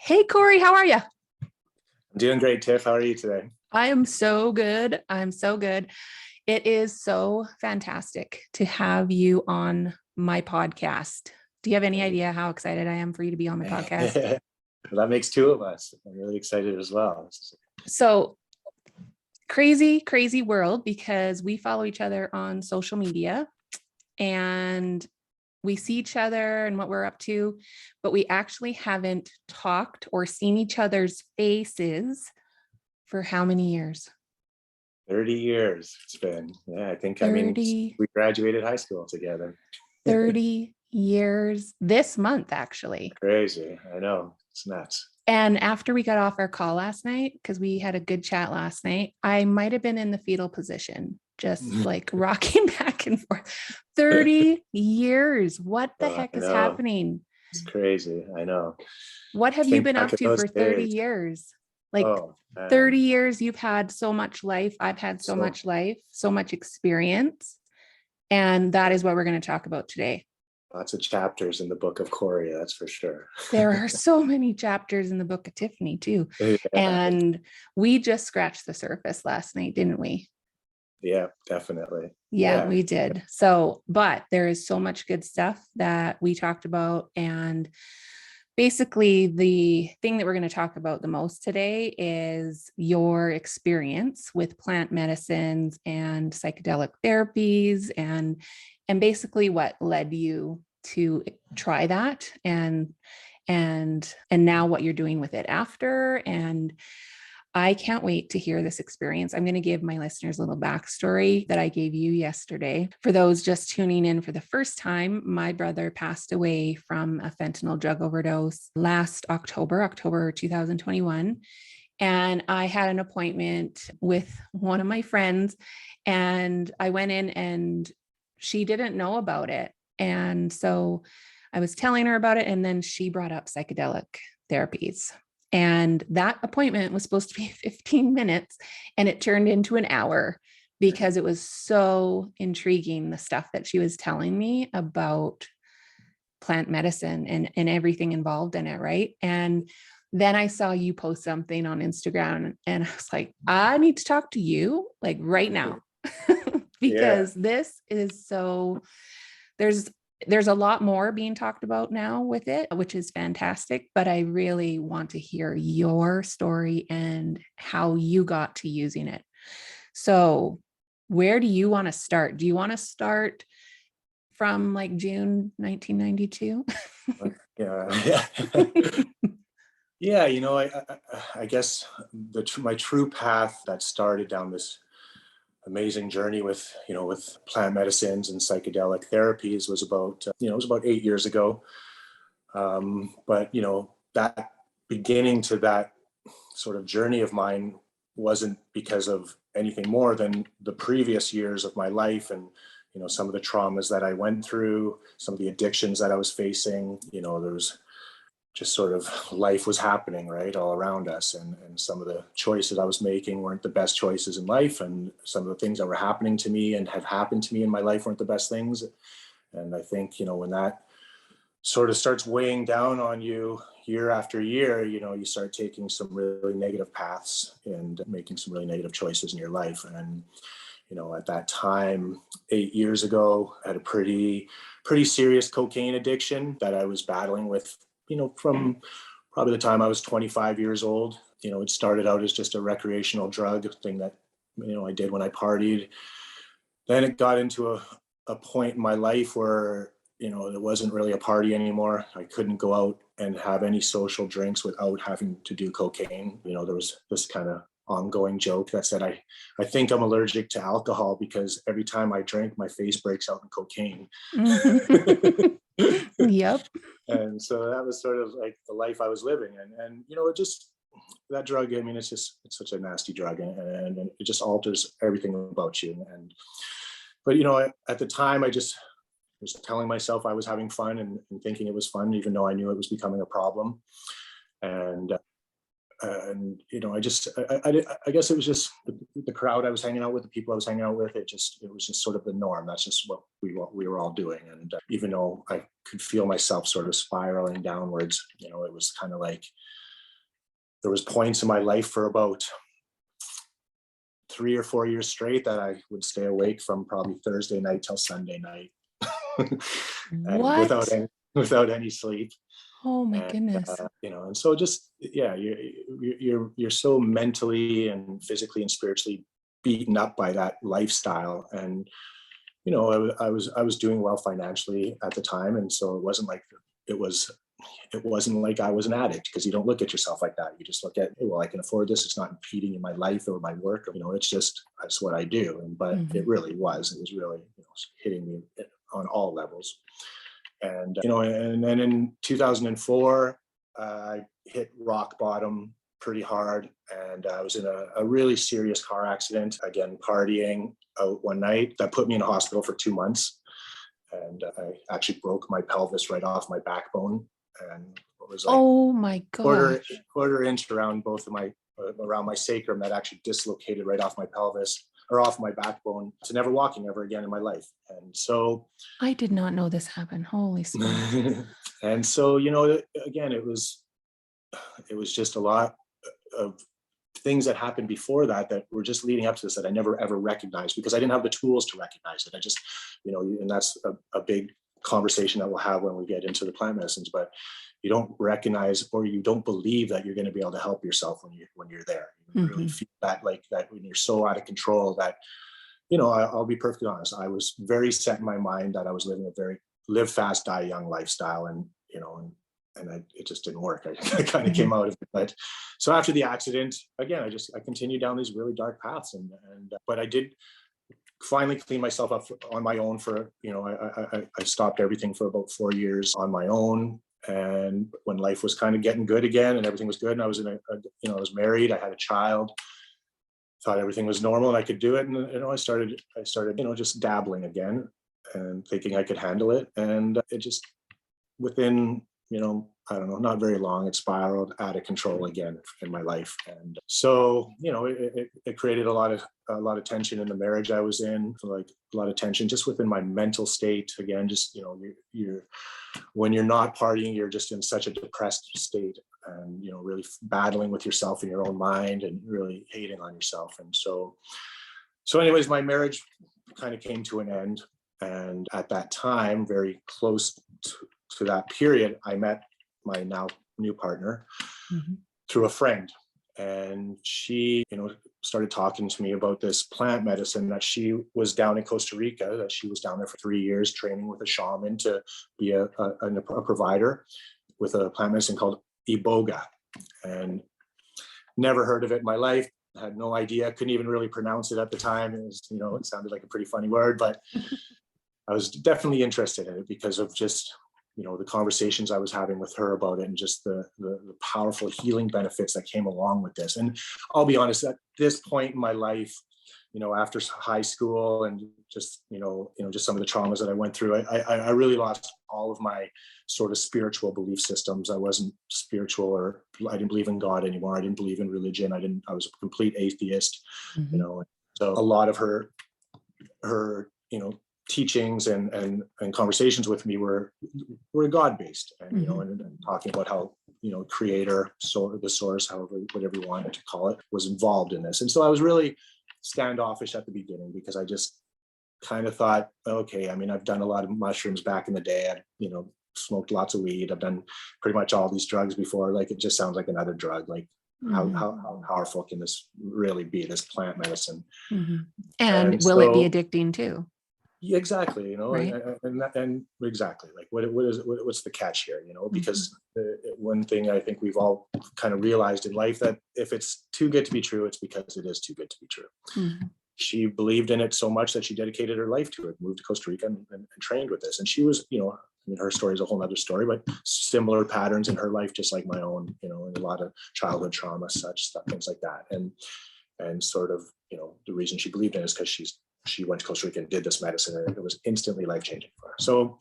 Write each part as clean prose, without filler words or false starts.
Hey, Corey, how are you? I'm doing great, Tiff. How are you today? I am so good. I'm so good. It is so fantastic to have you on my podcast. Do you have any idea how excited I am for you to be on my podcast? Well, that makes two of us. I'm really excited as well. So crazy, crazy world because we follow each other on social media and we see each other and what we're up to, but we actually haven't talked or seen each other's faces for how many years? 30 years it's been. Yeah, I mean, 30 we graduated high school together. 30 years this month, actually. Crazy. I know. It's nuts. And after we got off our call last night, because we had a good chat last night, I might have been in the fetal position, just like rocking back and forth. 30 years. What the heck I is know. happening? It's crazy. I know. What have you Think been back up at to those for 30 days. years? Like Oh, man. 30 years, you've had so much life. I've had so So much life, so much experience. And that is what we're going to talk about today. lots of chapters in the book of Corey, that's for sure. There are so many chapters in the book of Tiffany too. Yeah, And we just scratched the surface last night, didn't we? yeah, definitely. Yeah, Yeah. we did. So, but there is so much good stuff that we talked about. And basically, the thing that we're going to talk about the most today is your experience with plant medicines and psychedelic therapies and basically what led you to try that and now what you're doing with it after. And I can't wait to hear this experience. I'm going to give my listeners a little backstory that I gave you yesterday. For those just tuning in for the first time, my brother passed away from a fentanyl drug overdose last October 2021. And I had an appointment with one of my friends, and I went in and she didn't know about it. And so I was telling her about it, and then she brought up psychedelic therapies. And that appointment was supposed to be 15 minutes, and it turned into an hour because it was so intriguing, the stuff that she was telling me about plant medicine and everything involved in it, right? And then I saw you post something on Instagram, and I was like, I need to talk to you like right now because this is so, there's a lot more being talked about now with it, which is fantastic, but I really want to hear your story and how you got to using it. So where do you want to start? Do you want to start from like June 1992? Yeah. Yeah, I guess my true path that started down this amazing journey with plant medicines and psychedelic therapies was about 8 years ago. But that beginning to that sort of journey of mine wasn't because of anything more than the previous years of my life and some of the traumas that I went through, some of the addictions that I was facing. There was just sort of life was happening right all around us, and some of the choices I was making weren't the best choices in life, and some of the things that were happening to me and have happened to me in my life weren't the best things. And I think when that sort of starts weighing down on you year after year, you start taking some really negative paths and making some really negative choices in your life. And at that time, 8 years ago, I had a pretty serious cocaine addiction that I was battling with from probably the time I was 25 years old. It started out as just a recreational drug thing that I did when I partied. Then it got into a point in my life where it wasn't really a party anymore. I couldn't go out and have any social drinks without having to do cocaine. There was this kind of ongoing joke that said I think I'm allergic to alcohol because every time I drink, my face breaks out in cocaine. Yep. And so that was sort of like the life I was living. And it just, that drug, I mean, it's such a nasty drug, and it just alters everything about you. But at the time, I just was telling myself I was having fun and thinking it was fun, even though I knew it was becoming a problem. And I guess it was just the crowd I was hanging out with, the people I was hanging out with. It was just sort of the norm. That's just what we were all doing. And even though I could feel myself sort of spiraling downwards, it was kind of like there was points in my life for about 3 or 4 years straight that I would stay awake from probably Thursday night till Sunday night, and What? without any sleep. Oh my And goodness. and so just, yeah, you're so mentally and physically and spiritually beaten up by that lifestyle. And I was doing well financially at the time, and so it was it wasn't like I was an addict, because you don't look at yourself like that. You just look at, hey, well, I can afford this. It's not impeding in my life or my work. That's what I do. But Mhm. it really was. It was really hitting me on all levels. And and then in 2004, I hit rock bottom pretty hard, and I was in a really serious car accident. Again, partying out one night that put me in a hospital for 2 months, and I actually broke my pelvis right off my backbone, and it was like Oh my quarter gosh. quarter inch around both of my around my sacrum that actually dislocated right off my pelvis or off my backbone, to never walking ever again in my life. And so I did not know this happened. Holy smokes. and so again, it was just a lot of things that happened before that were just leading up to this that I never ever recognized, because I didn't have the tools to recognize it. I just, and that's a big conversation that we'll have when we get into the plant medicines. But you don't recognize, or you don't believe that you're going to be able to help yourself when you're there. You really Mhm. feel that, like that, when you're so out of control that, I'll be perfectly honest. I was very set in my mind that I was living a very live fast, die young lifestyle, and it just didn't work. I kind of Mhm. came out of it. But so after the accident, again, I continued down these really dark paths, but I did finally clean myself up on my own. For I stopped everything for about 4 years on my own. And when life was kind of getting good again and everything was good, and I was I was married, I had a child, thought everything was normal and I could do it. And I started just dabbling again and thinking I could handle it. And it just, within, I don't know, not very long, it spiraled out of control again in my life. And so, it created a lot of tension in the marriage I was in, like a lot of tension just within my mental state. Again, just, you're when you're not partying, you're just in such a depressed state, and, really battling with yourself in your own mind and really hating on yourself. And so anyways, my marriage kind of came to an end. And at that time, very close to that period, I met my now new partner Mhm. through a friend. And she, started talking to me about this plant medicine that she was down in Costa Rica, that she was down there for 3 years training with a shaman to be a provider with a plant medicine called Iboga. And never heard of it in my life. Had no idea, couldn't even really pronounce it at the time. It was, it sounded like a pretty funny word, but I was definitely interested in it because of just, the conversations I was having with her about it, and just the powerful healing benefits that came along with this. And I'll be honest, at this point in my life, after high school and just, just some of the traumas that I went through, I really lost all of my sort of spiritual belief systems. I wasn't spiritual, or I didn't believe in God anymore. I didn't believe in religion. I was a complete atheist, Mhm. So a lot of her, teachings and conversations with me were God-based, and Mhm. and talking about how, creator, so the source, however, whatever you wanted to call it, was involved in this. And so I was really standoffish at the beginning, because I just kind of thought, okay, I mean, I've done a lot of mushrooms back in the day. I've, smoked lots of weed. I've done pretty much all these drugs before. Like, it just sounds like another drug. Like, Mhm. how powerful can this really be, this plant medicine? Mhm. And And will it be so, addicting too? yeah, exactly. Right? And exactly, like, what's the catch here? Mhm. Because one thing I think we've all kind of realized in life, that if it's too good to be true, it's because it is too good to be true. Mhm. She believed in it so much that she dedicated her life to it, moved to Costa Rica, and trained with this. And she was, I mean, her story is a whole other story, but similar patterns in her life, just like my own, and a lot of childhood trauma, such stuff, things like that. And sort of, the reason she believed in it is because she went to Costa Rica and did this medicine, and it was instantly life-changing for her. So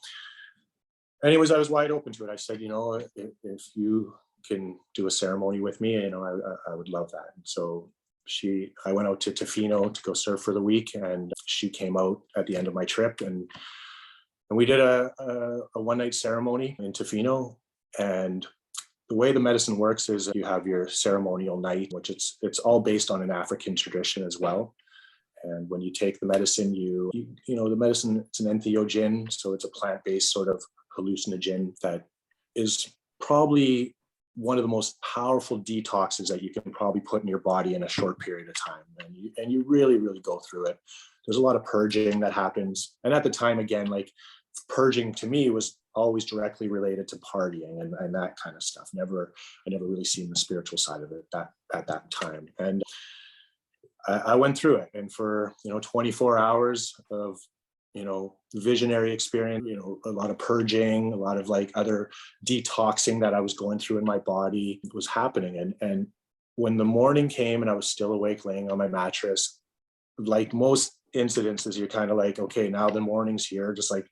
anyways, I was wide open to it. I said, if you can do a ceremony with me, I would love that. And so I went out to Tofino to go surf for the week, and she came out at the end of my trip, and we did a one-night ceremony in Tofino. And the way the medicine works is you have your ceremonial night, which it's all based on an African tradition as well. And when you take the medicine, the medicine, it's an entheogen, so it's a plant-based sort of hallucinogen that is probably one of the most powerful detoxes that you can probably put in your body in a short period of time. And you really, really go through it. There's a lot of purging that happens. And at the time, again, like purging to me was always directly related to partying and that kind of stuff. I never really seen the spiritual side of it at that time. And I went through it. And for, 24 hours of, visionary experience, a lot of purging, a lot of like other detoxing that I was going through in my body was happening. And when the morning came and I was still awake laying on my mattress, like most incidences, you're kind of like, okay, now the morning's here, just like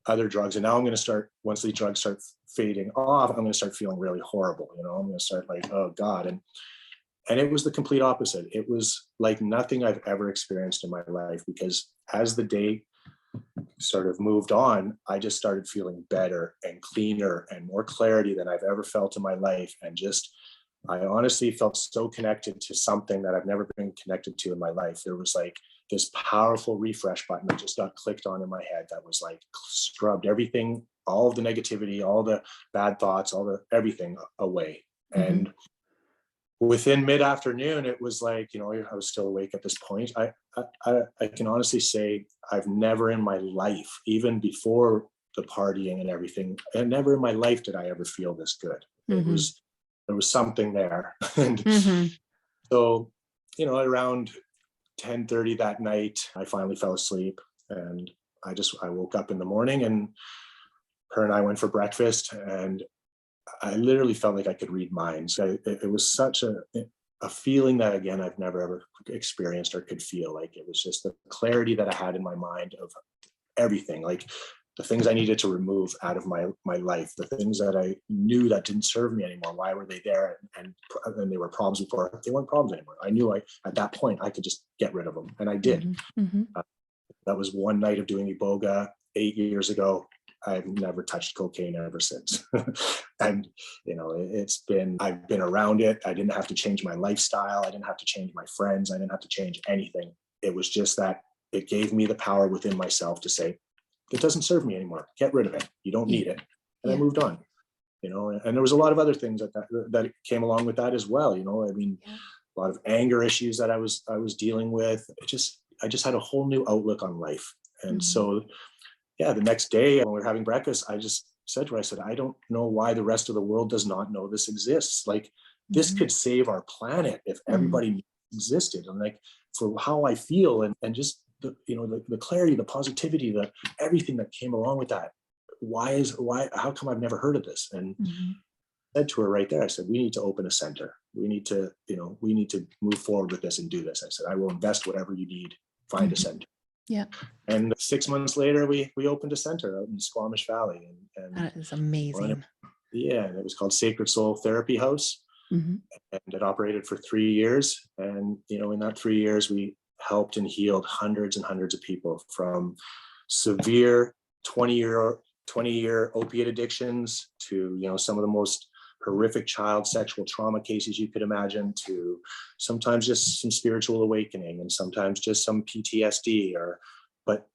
other drugs. And now I'm going to start, once these drugs start fading off, I'm going to start feeling really horrible. I'm going to start like, oh God. And it was the complete opposite. It was like nothing I've ever experienced in my life, because as the day sort of moved on, I just started feeling better and cleaner and more clarity than I've ever felt in my life. And I honestly felt so connected to something that I've never been connected to in my life. There was like this powerful refresh button that just got clicked on in my head that was like scrubbed everything, all of the negativity, all the bad thoughts, everything away. Mm-hmm. And within mid-afternoon, it was like, I was still awake at this point. I can honestly say I've never in my life, even before the partying and everything, and never in my life did I ever feel this good. Mm-hmm. There was something there. And mm-hmm. So, around 10:30 that night, I finally fell asleep, and I woke up in the morning, and her and I went for breakfast, and I literally felt like I could read minds. It was such a feeling that, again, I've never ever experienced or could feel. Like it was just the clarity that I had in my mind of everything, like the things I needed to remove out of my life, the things that I knew that didn't serve me anymore. Why were they there? And they were problems before. They weren't problems anymore. I knew at that point I could just get rid of them, and I did. Mm-hmm. That was one night of doing Iboga 8 years ago. I've never touched cocaine ever since. And, I've been around it. I didn't have to change my lifestyle. I didn't have to change my friends. I didn't have to change anything. It was just that it gave me the power within myself to say, it doesn't serve me anymore. Get rid of it. You don't need it. And I moved on, and there was a lot of other things that came along with that as well. A lot of anger issues that I was dealing with. I just had a whole new outlook on life. And so, the next day when we were having breakfast, I just said to her, I said, I don't know why the rest of the world does not know this exists. Like this could save our planet if everybody existed. And like for how I feel and just the clarity, the positivity, the everything that came along with that. How come I've never heard of this? And I said to her right there, I said, we need to open a center. We need to move forward with this and do this. I said, I will invest whatever you need, find a center. Yeah. And 6 months later, we opened a center out in Squamish Valley. And that is amazing. And it was called Sacred Soul Therapy House. Mm-hmm. And it operated for 3 years. And, in that 3 years, we helped and healed hundreds and hundreds of people from severe 20-year opiate addictions to, some of the most horrific child sexual trauma cases you could imagine, to sometimes just some spiritual awakening and sometimes just some PTSD but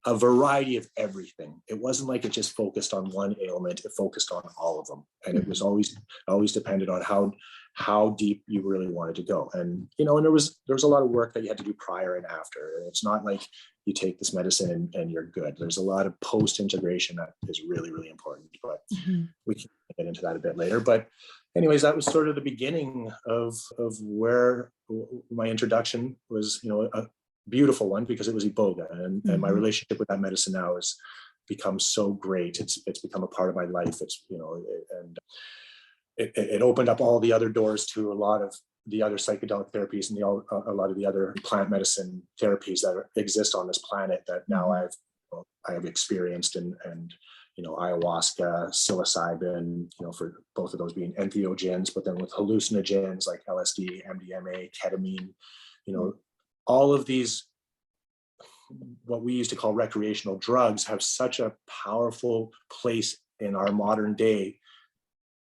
a variety of everything. It wasn't like it just focused on one ailment, it focused on all of them. And it was always depended on how deep you really wanted to go. And, and there was a lot of work that you had to do prior and after. And it's not like you take this medicine and you're good. There's a lot of post-integration that is really, really important, but we can get into that a bit later. But anyways, that was sort of the beginning of where my introduction was, a beautiful one, because it was Iboga, and my relationship with that medicine now has become so great. It's become a part of my life. It's, and it opened up all the other doors to a lot of the other psychedelic therapies and a lot of the other plant medicine therapies that exist on this planet that now I have experienced, and ayahuasca, psilocybin, for both of those being entheogens, but then with hallucinogens like LSD, MDMA, ketamine, all of these, what we used to call recreational drugs, have such a powerful place in our modern day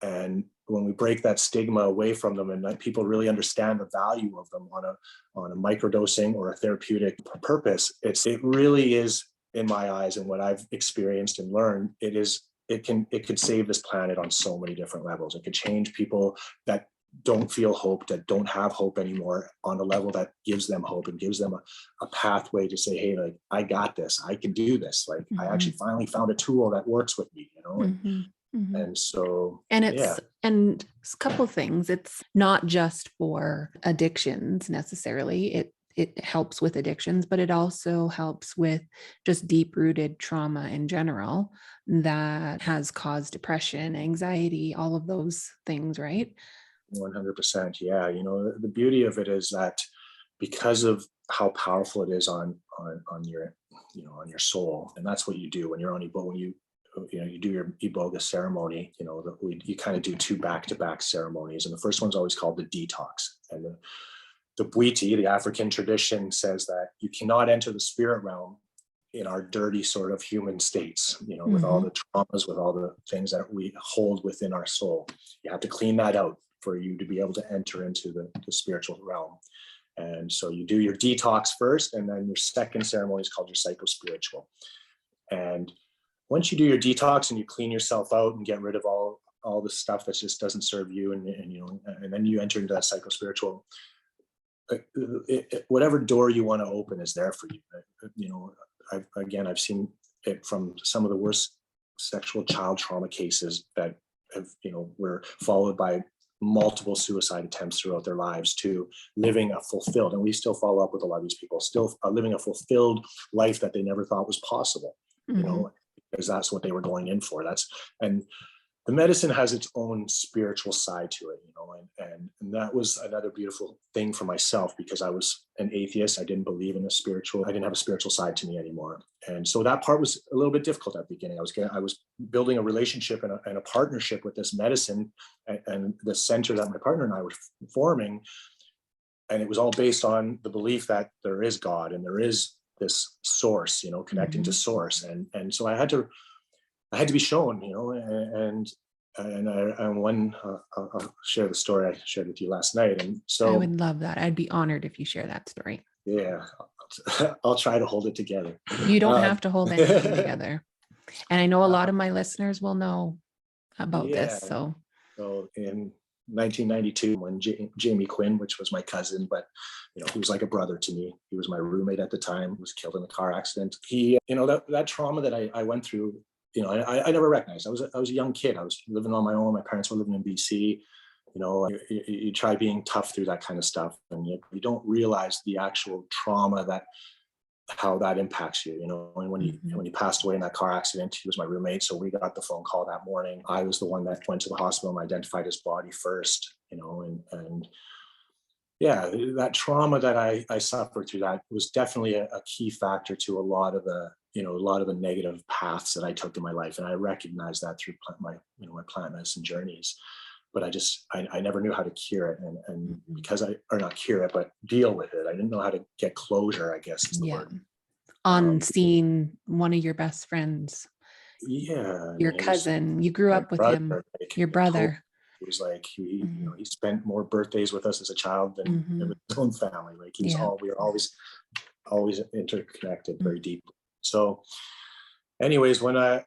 And when we break that stigma away from them and people really understand the value of them on a microdosing or a therapeutic purpose, it really is, in my eyes and what I've experienced and learned, it could save this planet on so many different levels. It could change people that don't feel hope, that don't have hope anymore, on a level that gives them hope and gives them a pathway to say, hey, like, I got this, I can do this. Like, I actually finally found a tool that works with me, and so, And yeah. and a couple things. It's not just for addictions necessarily. It helps with addictions, but it also helps with just deep-rooted trauma in general that has caused depression, anxiety, all of those things, right? 100%. Yeah. The beauty of it is that because of how powerful it is on your, on your soul, and that's what you do when you're on Iboga, you do your Iboga ceremony, you kind of do two back-to-back ceremonies. And the first one's always called the detox. And the Bwiti, the African tradition, says that you cannot enter the spirit realm in our dirty sort of human states, with all the traumas, with all the things that we hold within our soul. You have to clean that out for you to be able to enter into the spiritual realm. And so you do your detox first, and then your second ceremony is called your psychospiritual. And once you do your detox and you clean yourself out and get rid of all the stuff that just doesn't serve you, and then you enter into that psychospiritual, whatever door you want to open is there for you. I've seen it from some of the worst sexual child trauma cases that were followed by multiple suicide attempts throughout their lives, to living a fulfilled, and we still follow up with a lot of these people, still living a fulfilled life that they never thought was possible, because that's what they were going in for. And the medicine has its own spiritual side to it, and that was another beautiful thing for myself, because I was an atheist. I didn't believe in I didn't have a spiritual side to me anymore. And so that part was a little bit difficult at the beginning. I was building a relationship and a partnership with this medicine and the center that my partner and I were forming. And it was all based on the belief that there is God and there is this source, connecting to source. And so I had to be shown, and when I'll share the story I shared with you last night. And so I would love that. I'd be honored if you share that story. Yeah, I'll try to hold it together. You don't have to hold anything together. And I know a lot of my listeners will know about this. So in 1992, when Jamie Quinn, which was my cousin, but he was like a brother to me. He was my roommate at the time, was killed in a car accident. He, that trauma that I went through, I never recognized. I was a young kid. I was living on my own. My parents were living in BC. You try being tough through that kind of stuff, and you don't realize the actual trauma how that impacts you. And when he passed away in that car accident, he was my roommate. So we got the phone call that morning. I was the one that went to the hospital and identified his body first. And yeah, that trauma that I suffered through, that was definitely a key factor to a lot of the negative paths that I took in my life. And I recognized that through my plant medicine journeys. But I never knew how to cure it. And because or not cure it, but deal with it. I didn't know how to get closure, I guess is the word. On seeing one of your best friends. Yeah. Your cousin, you grew up with him, your brother. It was like he spent more birthdays with us as a child than with his own family. Like we were always interconnected very deeply. So anyways, when I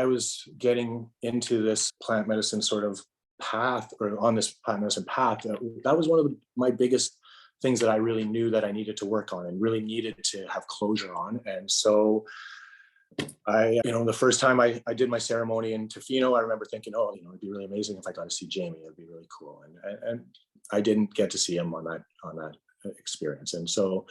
was getting into this plant medicine sort of path, or on this plant medicine path, that was one of my biggest things that I really knew that I needed to work on and really needed to have closure on. And so the first time I did my ceremony in Tofino, I remember thinking, it'd be really amazing if I got to see Jamie. It'd be really cool. And I didn't get to see him on that experience. And so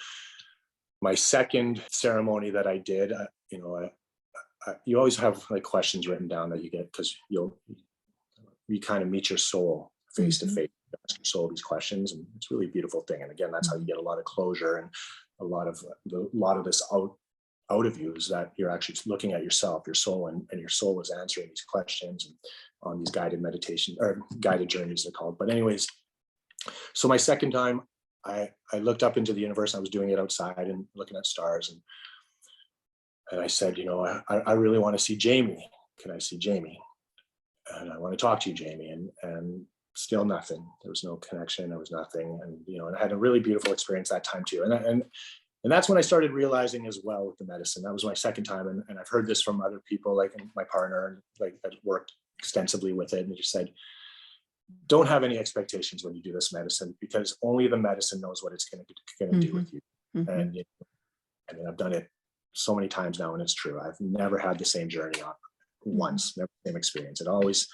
my second ceremony that I did, you always have like questions written down that you get, because you kind of meet your soul face to face, ask your soul these questions, and it's really a beautiful thing. And again, that's how you get a lot of closure, and a lot of this out of you is that you're actually looking at yourself, your soul, and your soul is answering these questions and on these guided meditation or guided journeys they're called. But anyways, so my second time, I looked up into the universe. I was doing it outside and looking at stars, and I said, I really want to see Jamie. Can I see Jamie? and I want to talk to you, Jamie. And still nothing. There was no connection. There was nothing. And, and I had a really beautiful experience that time too. And that's when I started realizing as well with the medicine. That was my second time. And I've heard this from other people, like my partner, like that worked extensively with it. And he just said, don't have any expectations when you do this medicine, because only the medicine knows what it's going to do with you. And I've done it so many times now, and it's true. I've never had the same journey on once, never the same experience. It always,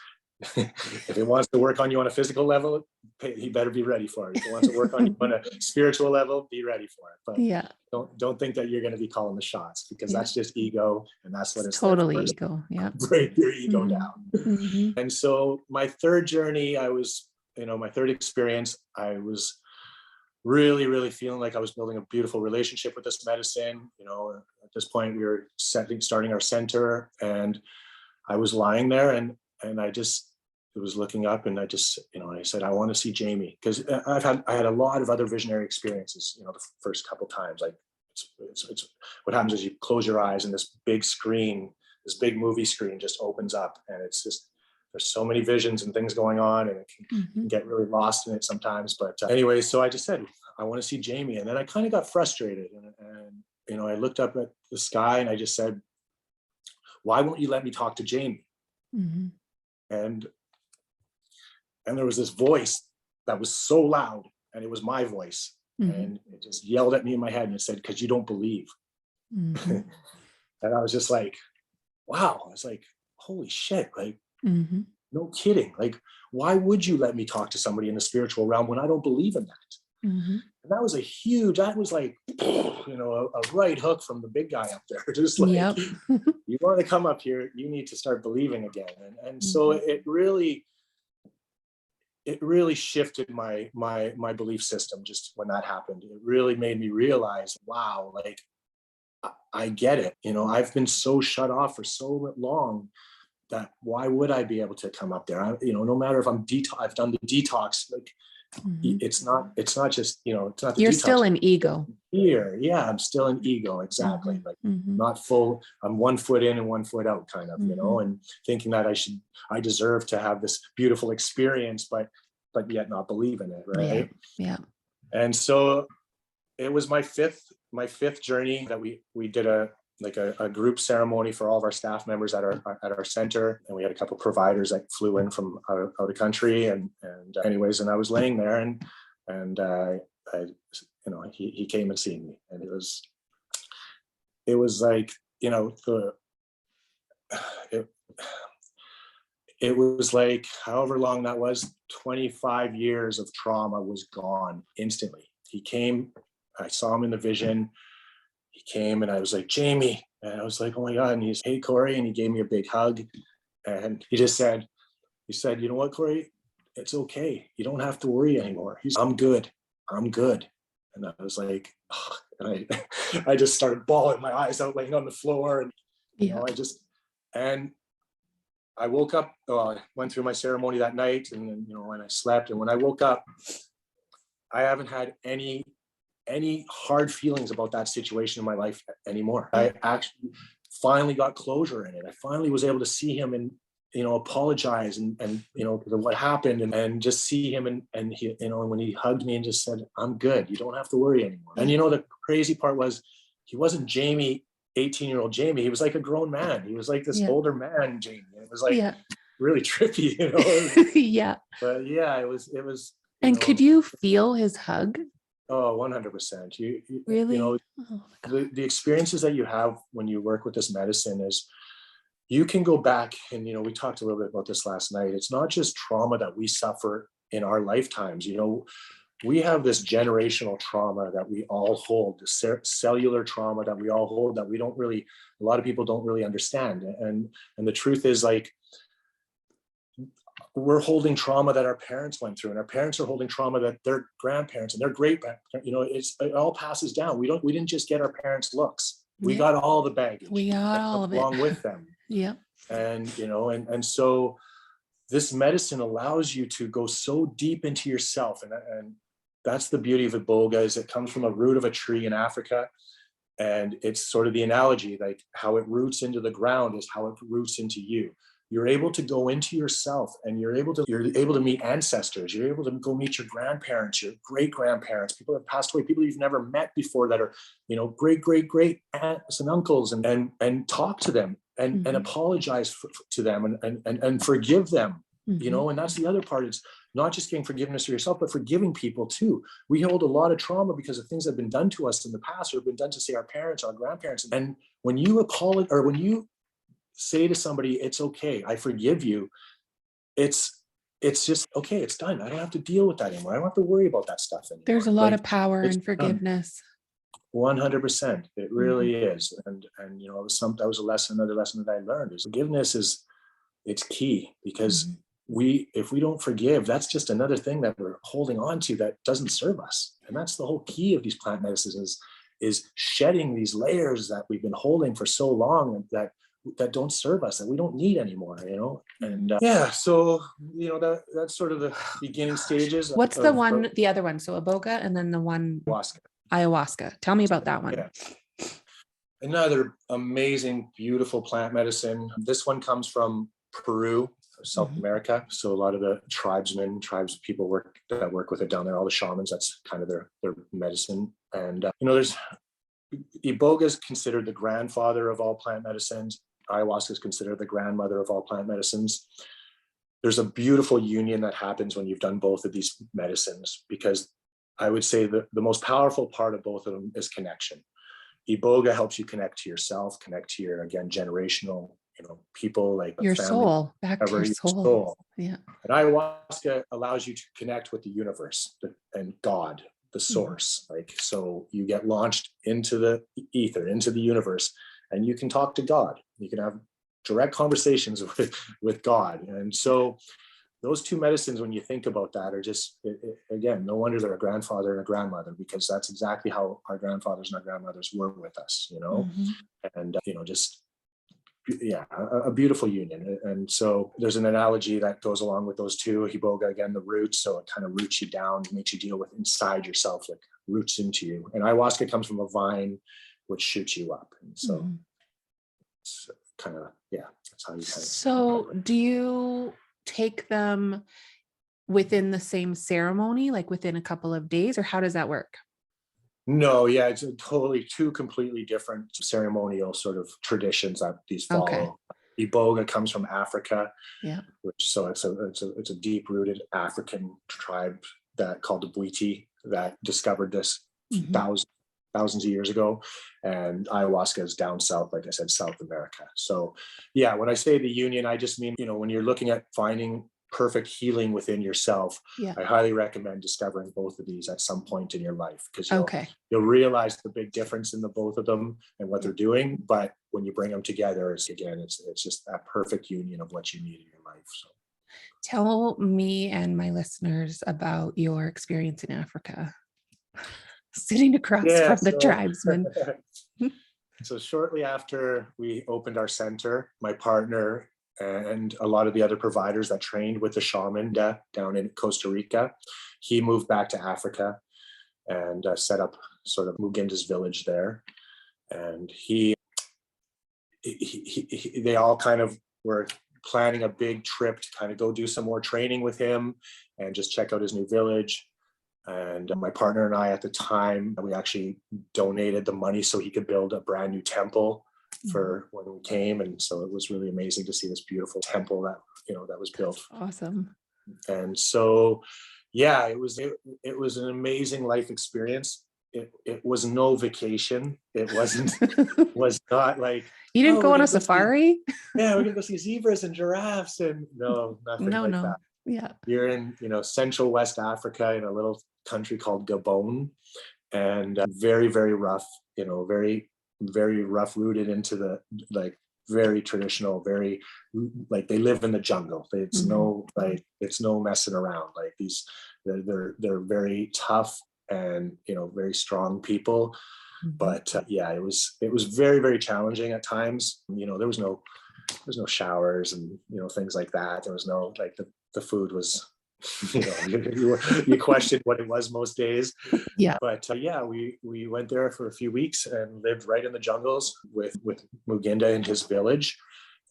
if it wants to work on you on a physical level, he better be ready for it. If it wants to work on you on a spiritual level, be ready for it. But don't think that you're going to be calling the shots, because that's just ego, and that's what it's totally ego. Yeah, break your ego down. And so my third journey, my third experience, I was really, really feeling like I was building a beautiful relationship with this medicine. At this point, we were starting our center, and I was lying there, and I was looking up, and I said, I want to see Jamie, because I had a lot of other visionary experiences. The first couple times, like it's what happens is you close your eyes, and this big screen, this big movie screen, just opens up, and it's just, there's so many visions and things going on, and it can get really lost in it sometimes. But anyway, so I just said, I want to see Jamie, and then I kind of got frustrated, and I looked up at the sky, and I just said, why won't you let me talk to Jamie? And there was this voice that was so loud, and it was my voice, and it just yelled at me in my head, and it said, because you don't believe. And I was just like, wow. I was like, holy shit, like, no kidding. Like, why would you let me talk to somebody in the spiritual realm when I don't believe in that? And that was like, a right hook from the big guy up there. Just like, you want to come up here, you need to start believing again. And so it really shifted my belief system just when that happened. It really made me realize, wow, like, I get it. I've been so shut off for so long that why would I be able to come up there? No matter if I've done the detox, like, it's not just, it's not the you're detox. still in ego here. Yeah, I'm still in ego. Exactly. Like, not full. I'm 1 foot in and 1 foot out, kind of, and thinking that I deserve to have this beautiful experience, but yet not believe in it. Right. Yeah. And so it was my fifth journey that we did a group ceremony for all of our staff members at our center, and we had a couple providers that flew in from out of the country, and I was laying there, and he came and seen me, and it was like, it was like, however long that was, 25 years of trauma was gone instantly. He came, I saw him in the vision. He came, and I was like, Jamie. And I was like, oh my God. And he's, hey, Corey. And he gave me a big hug. And he said, you know what, Corey? It's okay. You don't have to worry anymore. I'm good. And I was like, oh, and I just started bawling my eyes out, laying on the floor. And, and I woke up, I went through my ceremony that night, and then, when I slept, and when I woke up, I haven't had any hard feelings about that situation in my life anymore. I actually finally got closure in it. I finally was able to see him and, apologize and because of what happened, and just see him, and he, when he hugged me and just said, I'm good. You don't have to worry anymore. And the crazy part was, he wasn't Jamie, 18-year-old Jamie. He was like a grown man. He was like this older man, Jamie. It was like really trippy, Yeah. But yeah, it was. And could you feel his hug? Oh, 100%. You really? The experiences that you have when you work with this medicine is, you can go back, and we talked a little bit about this last night. It's not just trauma that we suffer in our lifetimes. We have this generational trauma that we all hold, the cellular trauma that we all hold, that a lot of people don't really understand. And the truth is, like, we're holding trauma that our parents went through, and our parents are holding trauma that their grandparents and their great grandparents, it all passes down. We didn't just get our parents' looks. We got all the baggage. We got all of it along with them. Yeah. And, and so this medicine allows you to go so deep into yourself. And that's the beauty of Iboga, is it comes from a root of a tree in Africa. And it's sort of the analogy, like how it roots into the ground is how it roots into you. you're able to go into yourself, and you're able to meet ancestors. You're able to go meet your grandparents, your great grandparents, people that have passed away, people you've never met before that are, great aunts and uncles, and talk to them and apologize to them and forgive them. And that's the other part. It's not just getting forgiveness for yourself, but forgiving people too. We hold a lot of trauma because of things that have been done to us in the past, or have been done to, say, our parents, our grandparents. And when you apologize, or when you say to somebody, it's okay, I forgive you, it's just, okay, it's done. I don't have to deal with that anymore. I don't have to worry about that stuff anymore. There's a lot of power in forgiveness. 100%. It really is. And that was another lesson that I learned, is forgiveness it's key, because if we don't forgive, that's just another thing that we're holding on to that doesn't serve us. And that's the whole key of these plant medicines, is shedding these layers that we've been holding for so long, and that don't serve us, that we don't need anymore, and so that's sort of the beginning stages. What's the other one? So iboga, and then the one ayahuasca. Tell me about that one. Yeah. Another amazing, beautiful plant medicine. This one comes from Peru, South America. So a lot of the tribes people work with it down there, all the shamans, that's kind of their medicine. And there's iboga is considered the grandfather of all plant medicines. Ayahuasca is considered the grandmother of all plant medicines. There's a beautiful union that happens when you've done both of these medicines, because I would say that the most powerful part of both of them is connection. Iboga helps you connect to yourself, connect to your, again, generational, people, like your family, soul, back to your soul. Yeah. And ayahuasca allows you to connect with the universe and God, the source. So you get launched into the ether, into the universe, and you can talk to God. You can have direct conversations with God. And so those two medicines, when you think about that, are just, again, no wonder they're a grandfather and a grandmother, because that's exactly how our grandfathers and our grandmothers were with us, and, a beautiful union. And so there's an analogy that goes along with those two. Iboga, again, the roots. So it kind of roots you down, makes you deal with inside yourself, like roots into you. And ayahuasca comes from a vine, which shoots you up. And so it's kind of, that's how you So do you take them within the same ceremony, like within a couple of days, or how does that work? No, it's two completely different ceremonial sort of traditions that these follow. Okay. Iboga comes from Africa, it's a deep-rooted African tribe called the Bwiti that discovered this thousands of years ago, and ayahuasca is down south, like I said, South America. So, when I say the union, I just mean when you're looking at finding perfect healing within yourself, I highly recommend discovering both of these at some point in your life, because you'll realize the big difference in the both of them and what they're doing. But when you bring them together, it's just that perfect union of what you need in your life. So tell me and my listeners about your experience in Africa, sitting across from the tribesmen. So shortly after we opened our center, my partner and a lot of the other providers that trained with the shaman down in Costa Rica, he moved back to Africa and set up sort of Muginda's village there. And they all kind of were planning a big trip to kind of go do some more training with him and just check out his new village. And my partner and I, at the time, we actually donated the money so he could build a brand new temple for when we came. And so it was really amazing to see this beautiful temple that was built. Awesome. And so, it was an amazing life experience. It was no vacation. It was not like, you didn't go on a safari. We're gonna go see zebras and giraffes, and nothing like that. Yeah. You're in, Central West Africa, in a little country called Gabon, and very, very rough, very, very rough, rooted into the, like, very traditional, very, like, they live in the jungle. It's it's no messing around. Like, they're very tough and, very strong people. But it was very, very challenging at times. There was no showers and, things like that. There was no, like, the food was, you questioned what it was most days. But we went there for a few weeks and lived right in the jungles with Muginda in his village.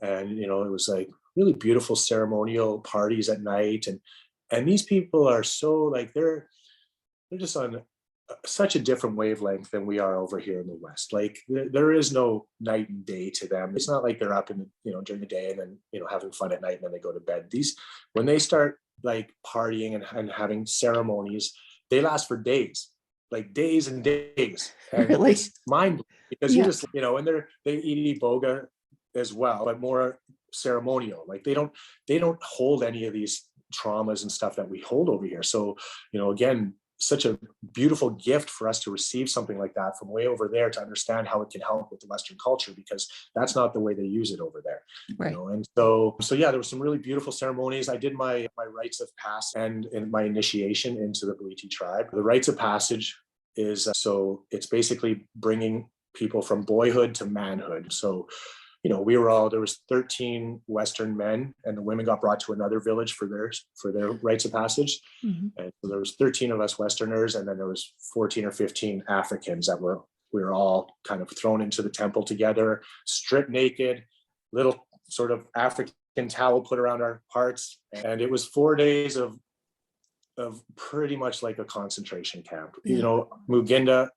And, it was like really beautiful ceremonial parties at night. And these people are so like, they're just on such a different wavelength than we are over here in the West. Like there is no night and day to them. It's not like they're up in, during the day and then, having fun at night and then they go to bed. When they start like partying and having ceremonies, they last for days, like days and days. And Really? it's mind blowing because you just, and they eat iboga as well, but more ceremonial. Like they don't hold any of these traumas and stuff that we hold over here. So, again, such a beautiful gift for us to receive something like that from way over there, to understand how it can help with the Western culture, because that's not the way they use it over there. Right. And so yeah, there were some really beautiful ceremonies. I did my rites of passage and my initiation into the Bwiti tribe. The rites of passage is so it's basically bringing people from boyhood to manhood. So there was 13 Western men, and the women got brought to another village for their rites of passage. Mm-hmm. And so there was 13 of us Westerners, and then there was 14 or 15 Africans we were all kind of thrown into the temple together, stripped naked, little sort of African towel put around our hearts. And it was 4 days of pretty much like a concentration camp. Muginda,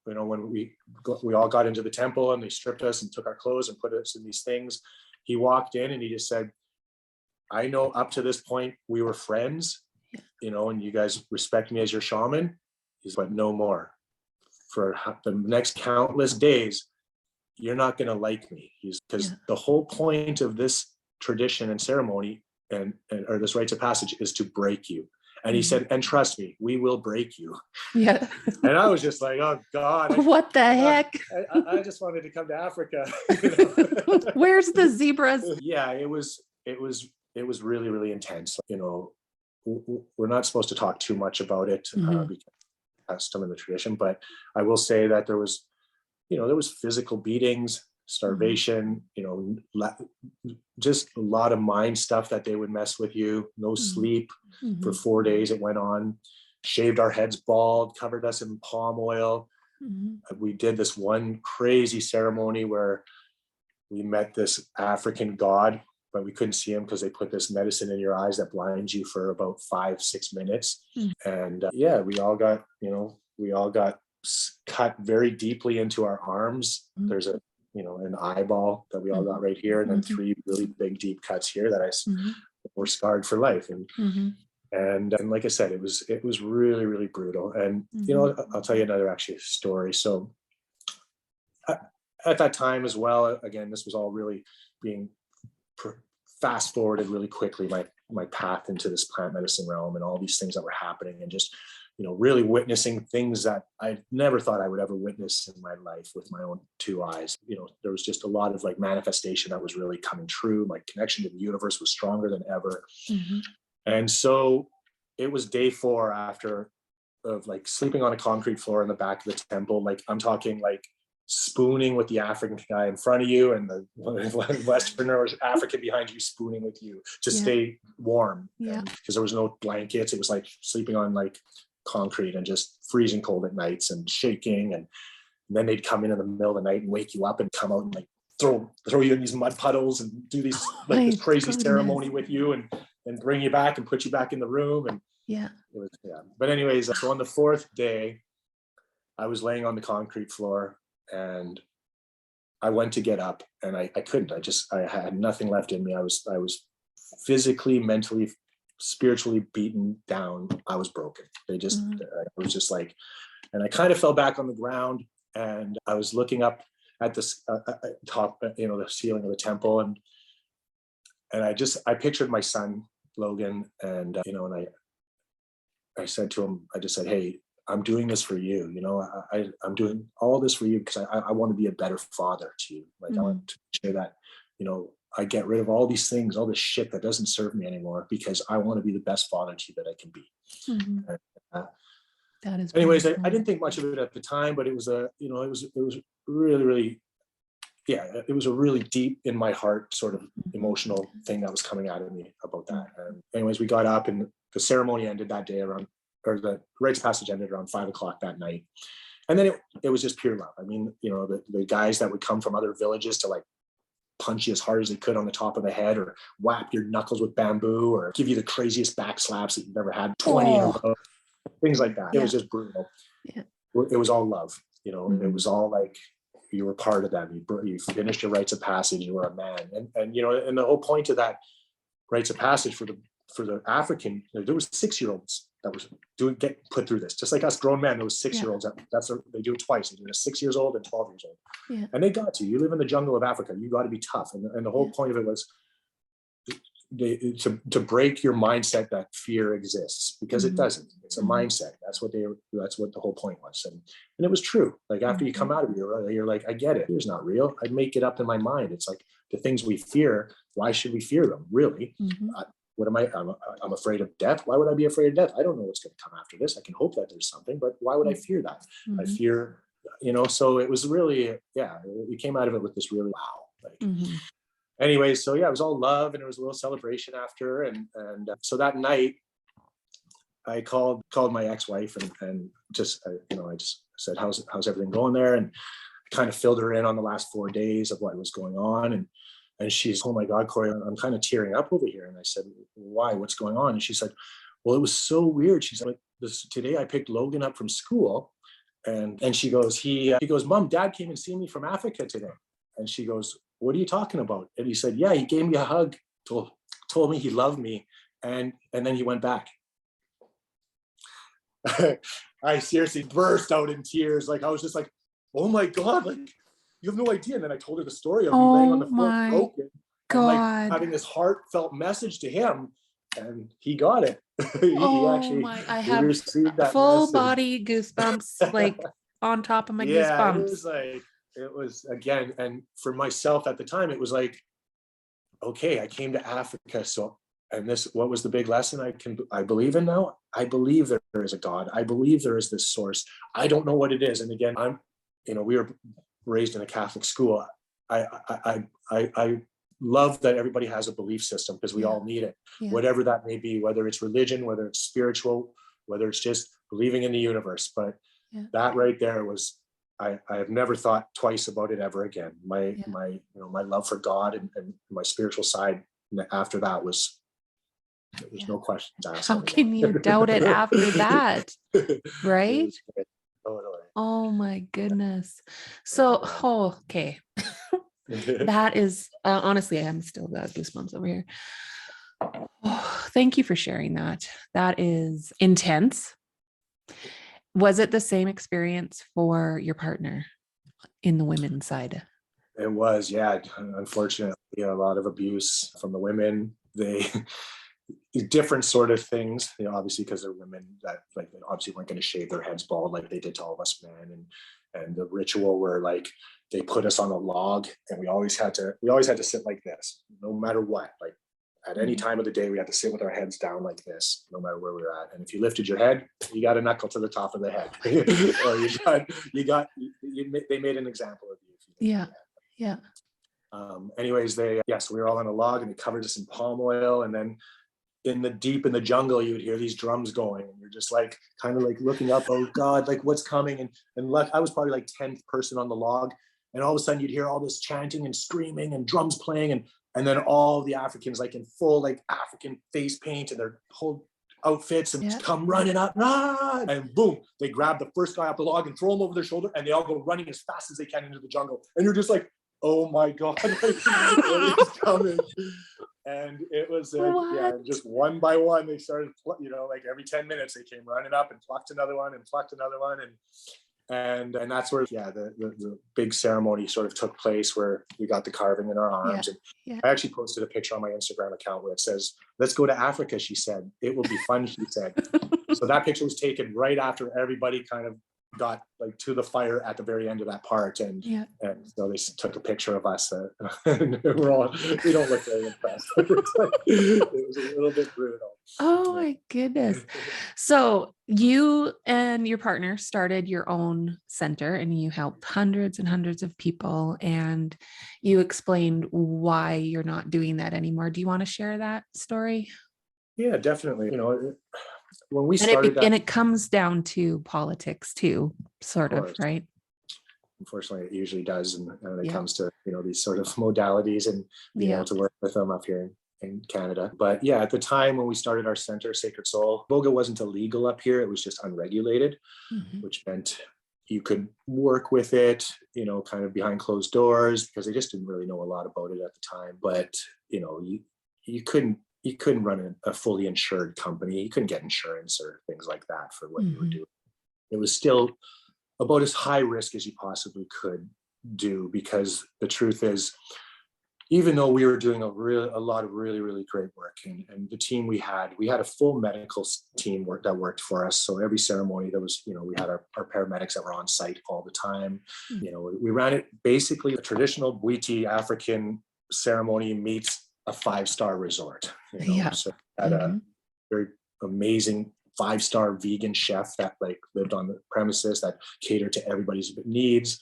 when we all got into the temple and they stripped us and took our clothes and put us in these things, he walked in and he just said, I know up to this point we were friends, and you guys respect me as your shaman. He's but no more. For the next countless days, you're not going to like me. Because the whole point of this tradition and ceremony or this rites of passage is to break you. And he said, and trust me, we will break you. Yeah. And I was just like, oh God. What the heck? I just wanted to come to Africa. Where's the zebras? Yeah, it was really, really intense. We're not supposed to talk too much about it because custom in the tradition, but I will say that there was physical beatings, starvation, just a lot of mind stuff that they would mess with you. No sleep for 4 days. It went on. Shaved our heads bald, covered us in palm oil. We did this one crazy ceremony where we met this African god, but we couldn't see him because they put this medicine in your eyes that blinds you for about 5-6 minutes. And we all got cut very deeply into our arms. There's an eyeball that we all got right here, and then 3 really big deep cuts here that were scarred for life. And like I said, it was really, really brutal. And I'll tell you another actually story. So at that time as well, again, this was all really being fast forwarded really quickly, my path into this plant medicine realm and all these things that were happening, and just really witnessing things that I never thought I would ever witness in my life with my own 2 eyes. There was just a lot of like manifestation that was really coming true. My connection to the universe was stronger than ever. And so it was day 4 after of like sleeping on a concrete floor in the back of the temple. Like I'm talking like spooning with the African guy in front of you and the Westerner or African behind you spooning with you to stay warm. Because there was no blankets. It was like sleeping on like concrete and just freezing cold at nights and shaking. And then they'd come in the middle of the night and wake you up and come out and like throw you in these mud puddles and do these like this crazy ceremony with you and bring you back and put you back in the room. And it was, but anyways, so on the 4th day, I was laying on the concrete floor and I went to get up and I couldn't. I had nothing left in me. I was physically, mentally, spiritually beaten down. I was broken. I was just like, and I kind of fell back on the ground, and I was looking up at this top, the ceiling of the temple, and I pictured my son Logan, and and I said to him, I just said, hey, I'm doing this for you. I'm doing all this for you because I want to be a better father to you. Like I want to share that, I get rid of all these things, all this shit that doesn't serve me anymore, because I want to be the best father to you that I can be. And, that is. Anyways, I didn't think much of it at the time, but it was it was really, really, it was a really deep in my heart sort of emotional thing that was coming out of me about that. And anyways, we got up and the ceremony ended that day or the rites of passage ended around 5:00 that night. And then it was just pure love. I mean, the guys that would come from other villages to like punch you as hard as they could on the top of the head, or whap your knuckles with bamboo, or give you the craziest back slaps that you've ever had, 20 in a row, things like that. It was just brutal. It was all love, it was all like you were part of them. You finished your rites of passage, you were a man. And and the whole point of that rites of passage for the African, there was 6-year-olds that was get put through this, just like us grown men. There was 6-year-olds they do it twice. They do it 6 years old and 12 years old. And they got to, you live in the jungle of Africa, you got to be tough. And the whole point of it was to break your mindset that fear exists, because it doesn't. It's a mindset. That's what the whole point was. And it was true. Like after you come out of it, you're like, I get it. Fear's not real. I make it up in my mind. It's like the things we fear. Why should we fear them? Really? What am I? I'm afraid of death. Why would I be afraid of death? I don't know what's going to come after this. I can hope that there's something, but why would I fear that? I fear, so it was really, we came out of it with this really, wow. Anyway, so it was all love, and it was a little celebration after. And so that night I called my ex-wife and just, I just said, how's everything going there? And I kind of filled her in on the last 4 days of what was going on. And she's, oh my God, Corey, I'm kind of tearing up over here. And I said, why? What's going on? And she said, well, it was so weird. She's like, today I picked Logan up from school. And she goes, he goes, Mom, Dad came and see me from Africa today. And she goes, what are you talking about? And he said, yeah, he gave me a hug, told me he loved me. And then he went back. I seriously burst out in tears. Like, I was just like, oh my God, like, you have no idea. And then I told her the story of me laying on the floor broken and like having this heartfelt message to him, and he got it. I have received that full message. body goosebumps, like on top of my goosebumps. It was again, and for myself at the time, it was like, okay, I came to Africa. So, and what was the big lesson I believe in now? I believe there is a God. I believe there is this source. I don't know what it is. And again, we were raised in a Catholic school. I love that everybody has a belief system, because we all need it, whatever that may be, whether it's religion, whether it's spiritual, whether it's just believing in the universe. But that right there was, I have never thought twice about it ever again. My love for God and my spiritual side after that was, there's no questions asked. How can you doubt it after that? Right? Totally. Oh my goodness. So, okay. That is, honestly, I'm still got goosebumps over here. Oh, thank you for sharing that. That is intense. Was it the same experience for your partner in the women's side? It was, yeah. Unfortunately, a lot of abuse from the women. They different sort of things, obviously, because they're women that like they obviously weren't going to shave their heads bald like they did to all of us men. And the ritual where like they put us on a log, and we always had to sit like this, no matter what. Like at any time of the day, we had to sit with our heads down like this, no matter where we were at. And if you lifted your head, you got a knuckle to the top of the head, or they made an example of you. Yeah. Anyways, so we were all on a log, and they covered us in palm oil, and then in the jungle, you would hear these drums going, and you're just like kind of like looking up, oh God, like what's coming? And I was probably like 10th person on the log, and all of a sudden you'd hear all this chanting and screaming and drums playing, and then all the Africans like in full like African face paint and their whole outfits and come running up, and boom, they grab the first guy off the log and throw him over their shoulder, and they all go running as fast as they can into the jungle, and you're just like, oh my God, what is coming? And it was just one by one, they started, like every 10 minutes they came running up and plucked another one, and that's where the big ceremony sort of took place, where we got the carving in our arms. And I actually posted a picture on my Instagram account where it says, "Let's go to Africa," she said. "It will be fun," she said. So that picture was taken right after everybody kind of got like to the fire at the very end of that part, and so they took a picture of us, and we don't look very impressed. It was a little bit brutal. Oh my goodness. So you and your partner started your own center, and you helped hundreds and hundreds of people, and you explained why you're not doing that anymore. Do you want to share that story? Yeah, definitely. When we started and it comes down to politics too, sort of, right? Unfortunately, it usually does. And when it Yeah. comes to, these sort of modalities and being Yeah. able to work with them up here in Canada. But yeah, at the time when we started our center, Sacred Soul, Iboga wasn't illegal up here. It was just unregulated, which meant you could work with it, kind of behind closed doors, because they just didn't really know a lot about it at the time. But, you couldn't run a fully insured company. You couldn't get insurance or things like that for what you were doing. It was still about as high risk as you possibly could do, because the truth is, even though we were doing a lot of really, really great work, and the team we had a full medical team that worked for us. So every ceremony there was, we had our paramedics that were on site all the time. We ran it basically a traditional Bwiti African ceremony meets a 5-star resort. So we had a very amazing 5-star vegan chef that lived on the premises, that catered to everybody's needs.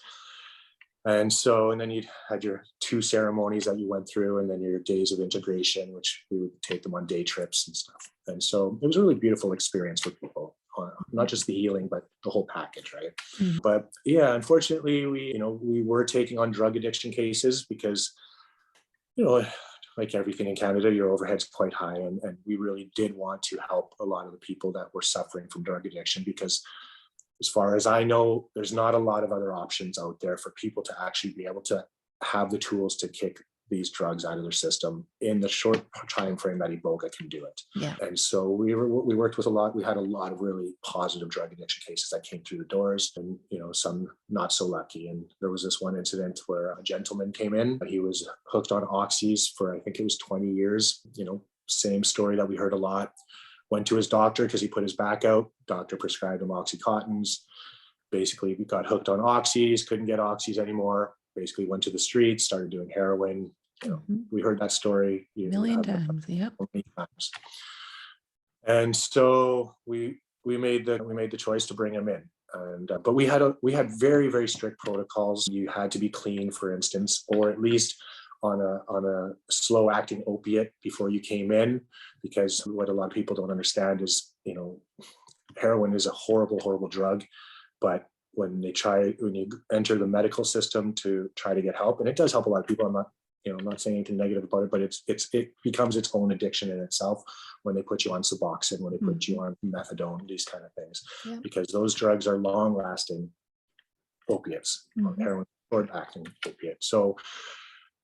And then you had your 2 ceremonies that you went through, and then your days of integration, which we would take them on day trips and stuff. And so it was a really beautiful experience for people, not just the healing, but the whole package, right? But yeah, unfortunately, we were taking on drug addiction cases because, like everything in Canada, your overhead's quite high. And we really did want to help a lot of the people that were suffering from drug addiction, because as far as I know, there's not a lot of other options out there for people to actually be able to have the tools to kick these drugs out of their system in the short time frame that Iboga can do it. Yeah. And so we worked with we had a lot of really positive drug addiction cases that came through the doors, and some not so lucky. And there was this one incident where a gentleman came in. He was hooked on oxys for, I think it was 20 years. Same story that we heard a lot. Went to his doctor because he put his back out. Doctor prescribed him Oxycontins. Basically, we got hooked on oxys, couldn't get oxys anymore. Basically went to the streets, started doing heroin. We heard that story a million times. Yep. Many times. And so we made the choice to bring him in. And but we had very, very strict protocols. You had to be clean, for instance, or at least on a slow acting opiate before you came in, because what a lot of people don't understand is, heroin is a horrible, horrible drug. But when you enter the medical system to try to get help, and it does help a lot of people. I'm not saying anything negative about it, but it becomes its own addiction in itself when they put you on Suboxone, when they put you on methadone, these kind of things, because those drugs are long lasting opiates, heroin short acting opiate. So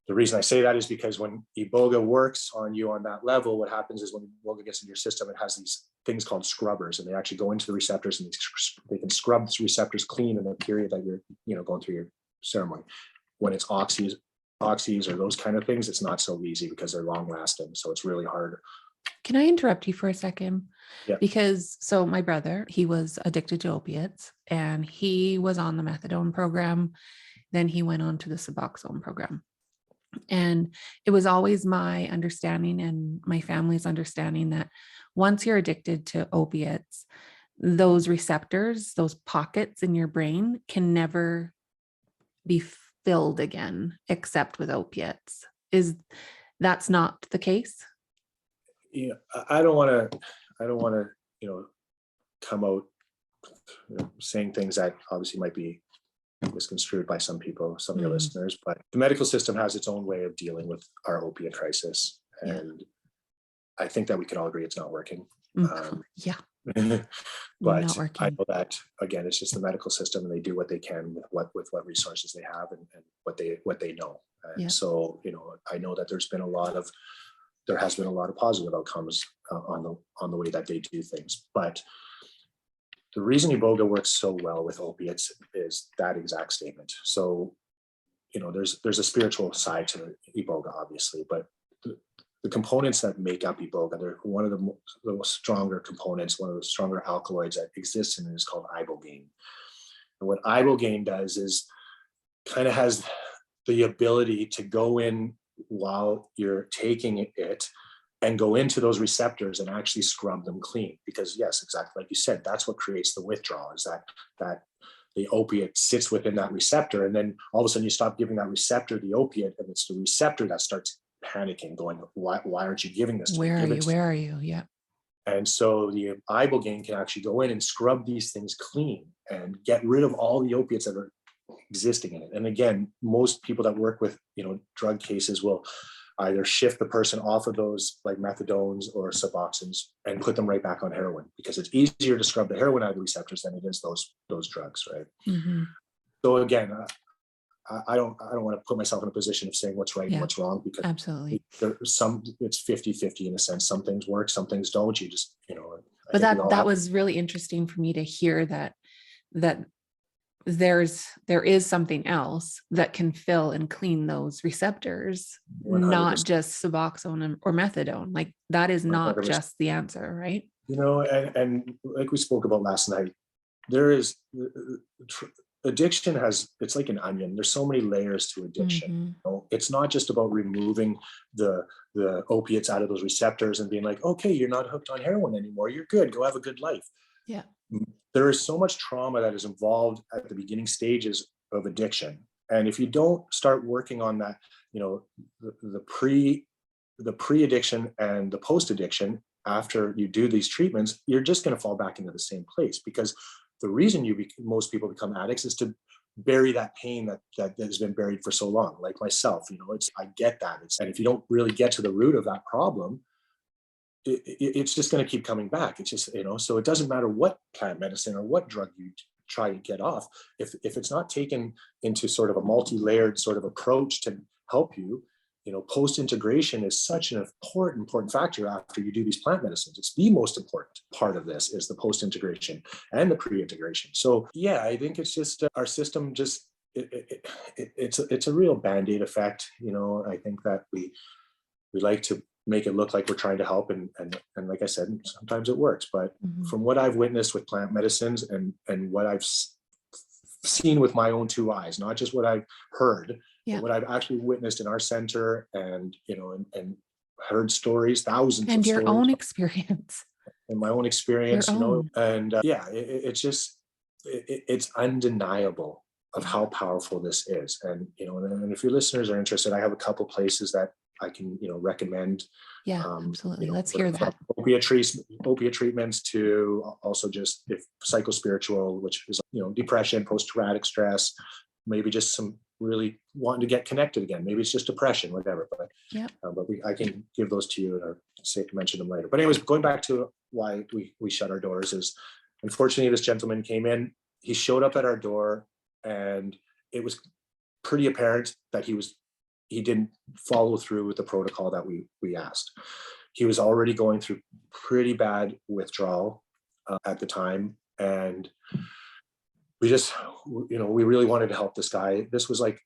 the reason I say that is because when Iboga works on you on that level, what happens is when Iboga gets into your system, it has these things called scrubbers, and they actually go into the receptors, and they can scrub the receptors clean in the period that you're going through your ceremony. When it's oxys or those kind of things, it's not so easy because they're long lasting. So it's really hard. Can I interrupt you for a second? Yeah. Because my brother, he was addicted to opiates, and he was on the methadone program. Then he went on to the Suboxone program. And it was always my understanding and my family's understanding that once you're addicted to opiates, those receptors, those pockets in your brain can never be filled again, except with opiates. That's not the case? Yeah, I don't want to, come out, saying things that obviously might be misconstrued by some people, some of your listeners, but the medical system has its own way of dealing with our opiate crisis. And I think that we can all agree it's not working. Yeah. But Not working. I know that, again, it's just the medical system, and they do what they can with what resources they have and what they know. And so, I know that there has been a lot of positive outcomes on the way that they do things. But the reason Iboga works so well with opiates is that exact statement. So, there's a spiritual side to Iboga, obviously, but the components that make up Iboga, they're one of the stronger components, one of the stronger alkaloids that exists in it is called ibogaine. And what ibogaine does is kind of has the ability to go in while you're taking it and go into those receptors and actually scrub them clean. Because yes, exactly like you said, that's what creates the withdrawal, is that the opiate sits within that receptor. And then all of a sudden you stop giving that receptor the opiate, and it's the receptor that starts panicking, going, why aren't you giving this to me? Where are you? Yeah. And so the ibogaine can actually go in and scrub these things clean and get rid of all the opiates that are existing in it. And again, most people that work with, drug cases will either shift the person off of those like methadones or suboxones and put them right back on heroin, because it's easier to scrub the heroin out of the receptors than it is those drugs, right? Mm-hmm. So again, I don't want to put myself in a position of saying what's right and what's wrong, because absolutely, it's 50-50 in a sense. Some things work, some things don't. You just, but that was really interesting for me to hear that there is something else that can fill and clean those receptors, 100%. Not just Suboxone or methadone. Like that is not 100%. just the answer, right? And like we spoke about last night, there is addiction it's like an onion. There's so many layers to addiction. Mm-hmm. It's not just about removing the opiates out of those receptors and being like, okay, you're not hooked on heroin anymore. You're good. Go have a good life. Yeah. There is so much trauma that is involved at the beginning stages of addiction. And if you don't start working on that, the pre-addiction and the post-addiction, after you do these treatments, you're just going to fall back into the same place, because the reason most people become addicts is to bury that pain that has been buried for so long. Like myself, I get that. And if you don't really get to the root of that problem, it's just going to keep coming back. It's just, so it doesn't matter what plant medicine or what drug you try to get off. If it's not taken into sort of a multi-layered sort of approach to help you, post-integration is such an important factor after you do these plant medicines. It's the most important part of this, is the post-integration and the pre-integration. So yeah, I think it's just our system just, it's a real Band-Aid effect. I think that we like to make it look like we're trying to help. And like I said, sometimes it works, but from what I've witnessed with plant medicines and what I've seen with my own two eyes, not just what I've heard, but what I've actually witnessed in our center and heard stories, thousands and of your stories. own experience. And my own experience, and it's just, it's undeniable of how powerful this is. And, and if your listeners are interested, I have a couple places that I can, recommend. Yeah, absolutely. Let's hear that. Opiate treatments to also just if psychospiritual, which is, depression, post-traumatic stress, maybe just some really wanting to get connected again. Maybe it's just depression, whatever. But I can give those to you or mention them later. But anyways, going back to why we shut our doors is, unfortunately, this gentleman came in. He showed up at our door, and it was pretty apparent that he didn't follow through with the protocol that we asked. He was already going through pretty bad withdrawal at the time. And we just, we really wanted to help this guy. This was like,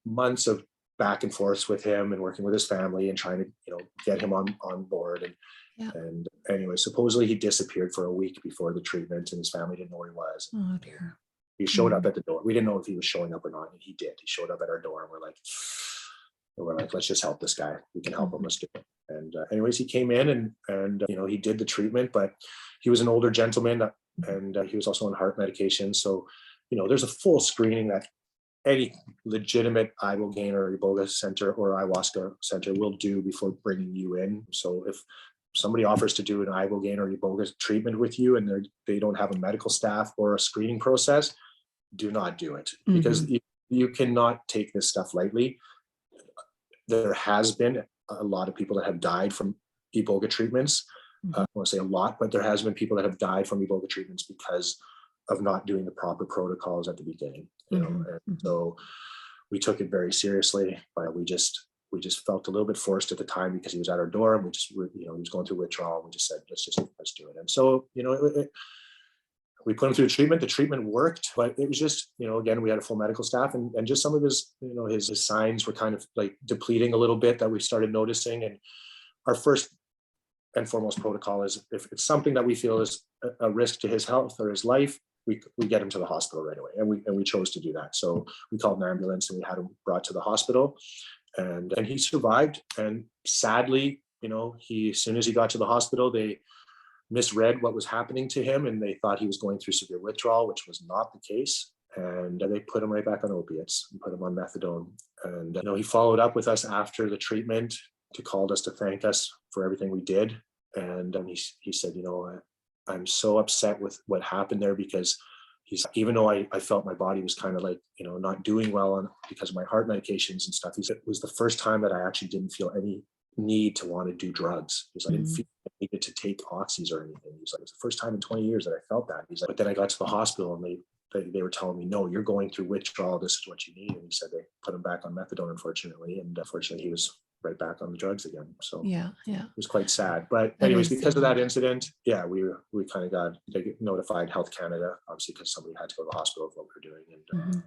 months of back and forth with him and working with his family and trying to, get him on board. And anyway, supposedly he disappeared for a week before the treatment, and his family didn't know where he was. Oh dear. He showed up at the door. We didn't know if he was showing up or not. And he did. He showed up at our door, and we're like, let's just help this guy. We can help him. Let's do it. And anyways, he came in and he did the treatment, but he was an older gentleman and he was also on heart medication. So, there's a full screening that any legitimate ibogaine or iboga center or ayahuasca center will do before bringing you in. So if somebody offers to do an ibogaine or iboga treatment with you and they don't have a medical staff or a screening process, do not do it, because you cannot take this stuff lightly. There has been a lot of people that have died from iboga treatments. I want to say a lot, but there has been people that have died from iboga treatments because of not doing the proper protocols at the beginning. And so we took it very seriously, but we just felt a little bit forced at the time because he was at our door, and he was going through withdrawal. We just said, let's do it. And so, we put him through treatment. The treatment worked, but it was just, again, we had a full medical staff, and just some of his, his signs were kind of like depleting a little bit that we started noticing. And our first and foremost protocol is, if it's something that we feel is a risk to his health or his life, we get him to the hospital right away. And we chose to do that. So we called an ambulance and we had him brought to the hospital, and he survived. And sadly, as soon as he got to the hospital, they misread what was happening to him, and they thought he was going through severe withdrawal, which was not the case. And they put him right back on opiates and put him on methadone. And he followed up with us after the treatment, called us to thank us for everything we did. And he said, I'm so upset with what happened there, because even though I felt my body was kind of like, not doing well because of my heart medications and stuff, he said it was the first time that I actually didn't feel any need to want to do drugs. He's like, I didn't feel I needed to take oxys or anything. He's like, it was the first time in 20 years that I felt that. He's like, but then I got to the hospital and they were telling me, no, you're going through withdrawal. This is what you need. And he said they put him back on methadone, unfortunately. And unfortunately, he was right back on the drugs again. So Yeah. it was quite sad. But anyways, because of that incident, yeah, we kind of got notified Health Canada, obviously, because somebody had to go to the hospital with what we were doing. And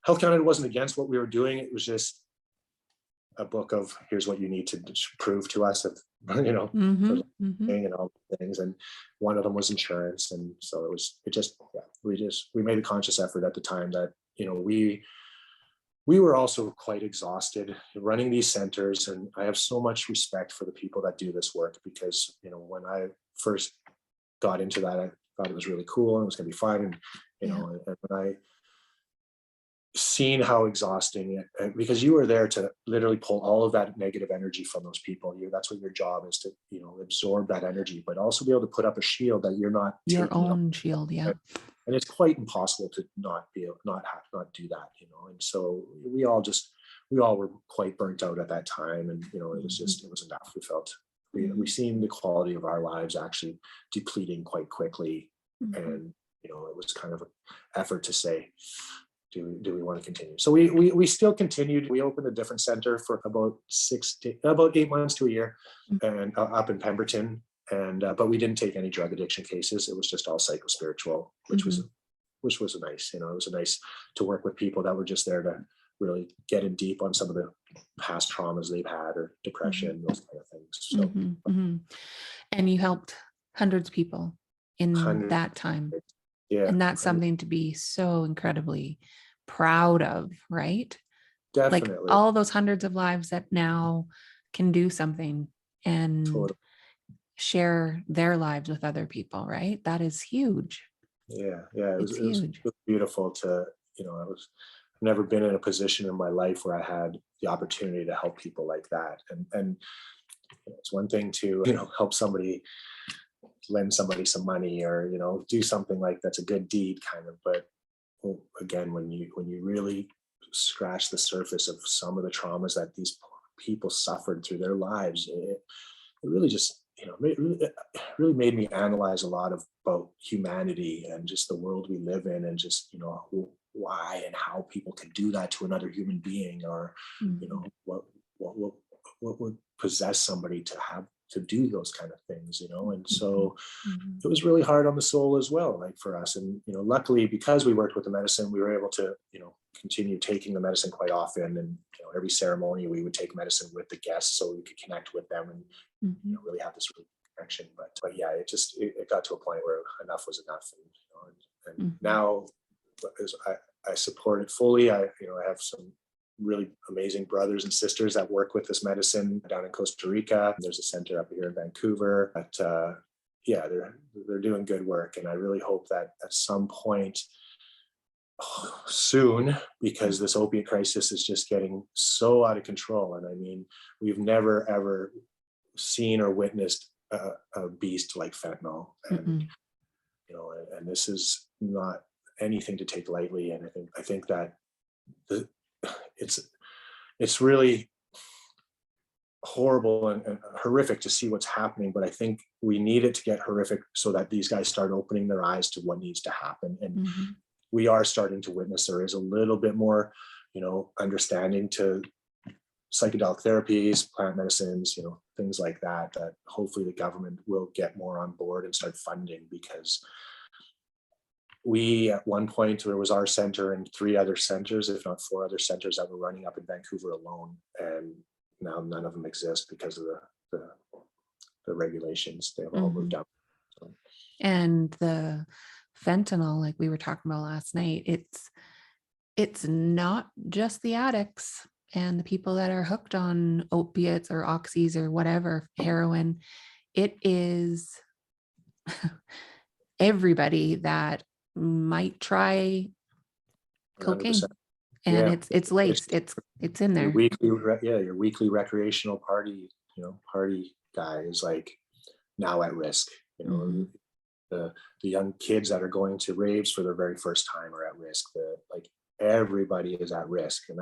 Health Canada wasn't against what we were doing. It was just a book of here's what you need to prove to us of, and all the things. And one of them was insurance. And so we made a conscious effort at the time that, we were also quite exhausted running these centers. And I have so much respect for the people that do this work because, when I first got into that, I thought it was really cool and it was going to be fun. And, and when I seen how exhausting it, because you were there to literally pull all of that negative energy from those people. That's what your job is, to, absorb that energy, but also be able to put up a shield that you're not your own shield. Yeah. And it's quite impossible to not do that, And so we all were quite burnt out at that time. And, it was enough. We felt we seen the quality of our lives actually depleting quite quickly. And, it was kind of an effort to say, do we want to continue? So we still continued. We opened a different center for about 8 months to a year, and up in Pemberton. And but we didn't take any drug addiction cases. It was just all psychospiritual, which was nice. It was nice to work with people that were just there to really get in deep on some of the past traumas they've had or depression, those kind of things. So, and you helped hundreds of people in that time. Yeah, and that's something to be so incredibly proud of, right? Definitely. Like all those hundreds of lives that now can do something and share their lives with other people, right? That is huge. Yeah. It was beautiful to, I've never been in a position in my life where I had the opportunity to help people like that. And it's one thing to, help somebody, lend somebody some money or, do something like that's a good deed kind of, but again, when you really scratch the surface of some of the traumas that these people suffered through their lives, it really just, it really made me analyze a lot about humanity and just the world we live in, and just, why and how people can do that to another human being, or, what would possess somebody to do those kind of things, and so it was really hard on the soul as well, like for us. And, luckily, because we worked with the medicine, we were able to, continue taking the medicine quite often. And, every ceremony we would take medicine with the guests so we could connect with them and, really have this really connection. But yeah, it got to a point where enough was enough. And now I support it fully. I have some really amazing brothers and sisters that work with this medicine down in Costa Rica. There's a center up here in Vancouver. But they're doing good work, and I really hope that at some point soon, because this opiate crisis is just getting so out of control. And I mean, we've never ever seen or witnessed a beast like fentanyl, and and this is not anything to take lightly. And I think that it's really horrible and horrific to see what's happening, but I think we need it to get horrific so that these guys start opening their eyes to what needs to happen. And we are starting to witness there is a little bit more, understanding to psychedelic therapies, plant medicines, things like that hopefully the government will get more on board and start funding, because we, at one point, there was our center and 3 other centers, if not 4 other centers, that were running up in Vancouver alone. And now none of them exist because of the regulations. They've all moved up. So. And the fentanyl, like we were talking about last night, it's not just the addicts and the people that are hooked on opiates or oxys or whatever, heroin. It is everybody that might try cocaine. 100%. And it's laced. It's in there. Your weekly recreational party, party guy is like now at risk. the young kids that are going to raves for their very first time are at risk. Like everybody is at risk. And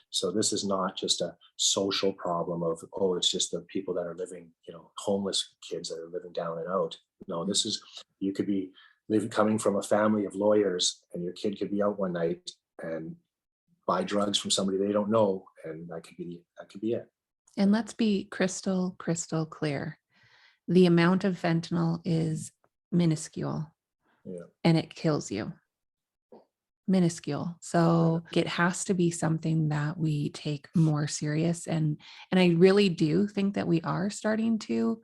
so this is not just a social problem of, oh, it's just the people that are living, homeless kids that are living down and out. No, you could be coming from a family of lawyers, and your kid could be out one night and buy drugs from somebody they don't know. And that could be it. And let's be crystal clear. The amount of fentanyl is minuscule, and it kills you. Minuscule. So it has to be something that we take more serious. And I really do think that we are starting to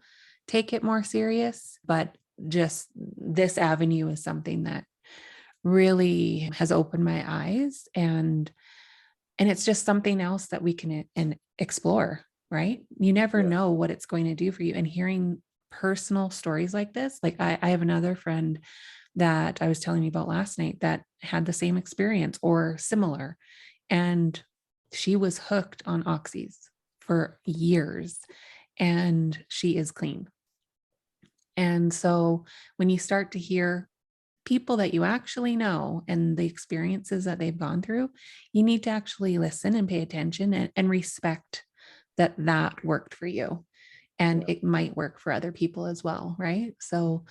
take it more serious, but just this avenue is something that really has opened my eyes, and it's just something else that we can explore, right? You never know what it's going to do for you. And hearing personal stories like this, like I have another friend that I was telling you about last night that had the same experience or similar, and she was hooked on oxys for years, and she is clean. And so when you start to hear people that you actually know and the experiences that they've gone through, you need to actually listen and pay attention and respect that worked for you. And it might work for other people as well, right? So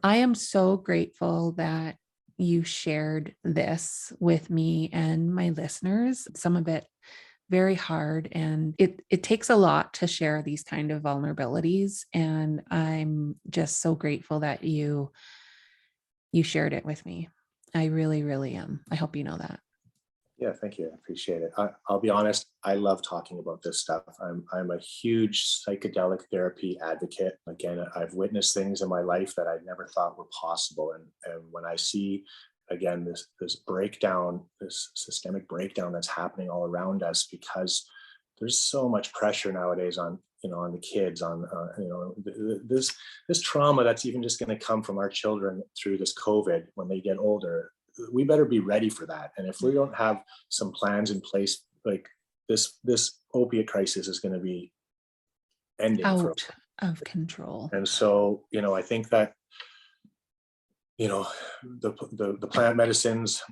I am so grateful that you shared this with me and my listeners. Some of it very hard, and it takes a lot to share these kind of vulnerabilities. And I'm just so grateful that you shared it with me. I really, really am. I hope you know that. Yeah, thank you. I appreciate it. I'll be honest, I love talking about this stuff. I'm a huge psychedelic therapy advocate. Again, I've witnessed things in my life that I never thought were possible. And when I see, again, this breakdown, this systemic breakdown that's happening all around us, because there's so much pressure nowadays on the kids, on this trauma that's even just going to come from our children through this COVID when they get older. We better be ready for that. And if we don't have some plans in place, like this opiate crisis is going to be ending out of control. And so, I think that, the plant medicines,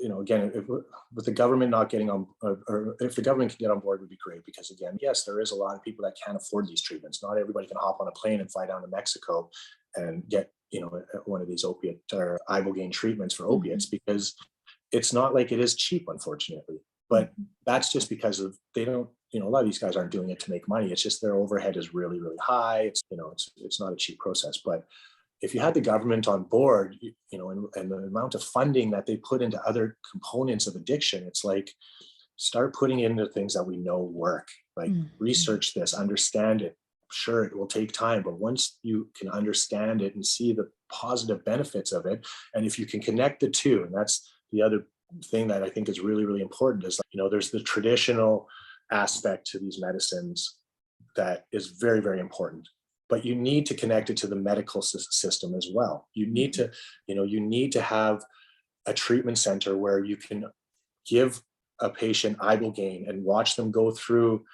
again, with the government not getting on, or if the government can get on board, would be great. Because again, yes, there is a lot of people that can't afford these treatments. Not everybody can hop on a plane and fly down to Mexico and get, one of these opiate or ibogaine treatments for opiates, because it's not like it is cheap, unfortunately. But that's just because they don't, a lot of these guys aren't doing it to make money. It's just their overhead is really, really high. It's, it's not a cheap process. But if you had the government on board, and the amount of funding that they put into other components of addiction, it's like, start putting into things that we know work, like research this, understand it. Sure, it will take time, but once you can understand it and see the positive benefits of it, and if you can connect the two, and that's the other thing that I think is really, really important, is there's the traditional aspect to these medicines that is very, very important. But you need to connect it to the medical system as well. You need to, you need to have a treatment center where you can give a patient ibogaine and watch them go through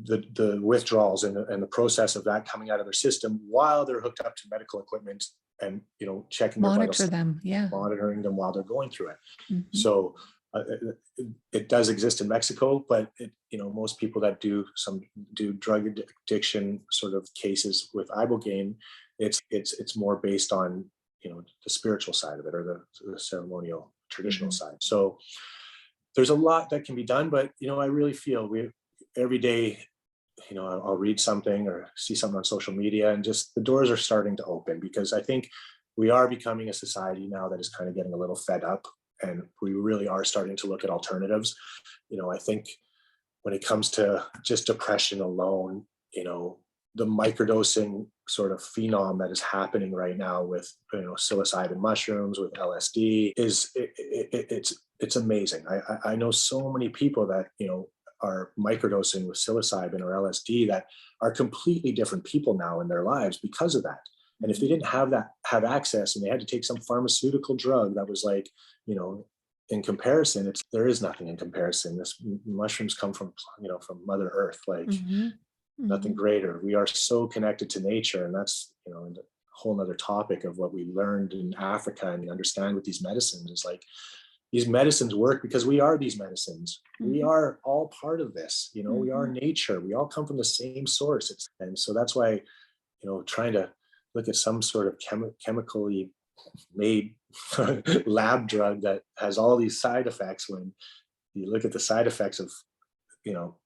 the withdrawals and the process of that coming out of their system while they're hooked up to medical equipment, and checking their monitor them, monitoring them while they're going through it. So it does exist in Mexico, but most people that do drug addiction sort of cases with ibogaine, it's more based on the spiritual side of it, or the ceremonial traditional side. So there's a lot that can be done, but I really feel every day, I'll read something or see something on social media, and just the doors are starting to open, because I think we are becoming a society now that is kind of getting a little fed up, and we really are starting to look at alternatives. I think when it comes to just depression alone, the microdosing sort of phenom that is happening right now with psilocybin mushrooms, with LSD, it's amazing. I know so many people that are microdosing with psilocybin or LSD that are completely different people now in their lives because of that. And if they didn't have access, and they had to take some pharmaceutical drug that was like, in comparison, there is nothing in comparison. This mushrooms come from Mother Earth, like nothing greater. We are so connected to nature, and that's, and whole nother topic of what we learned in Africa and understand with these medicines is like, these medicines work because we are these medicines. We are all part of this, you know, we are nature. We all come from the same source. And so that's why, you know, trying to look at some sort of chemically made lab drug that has all these side effects, when you look at the side effects of, you know,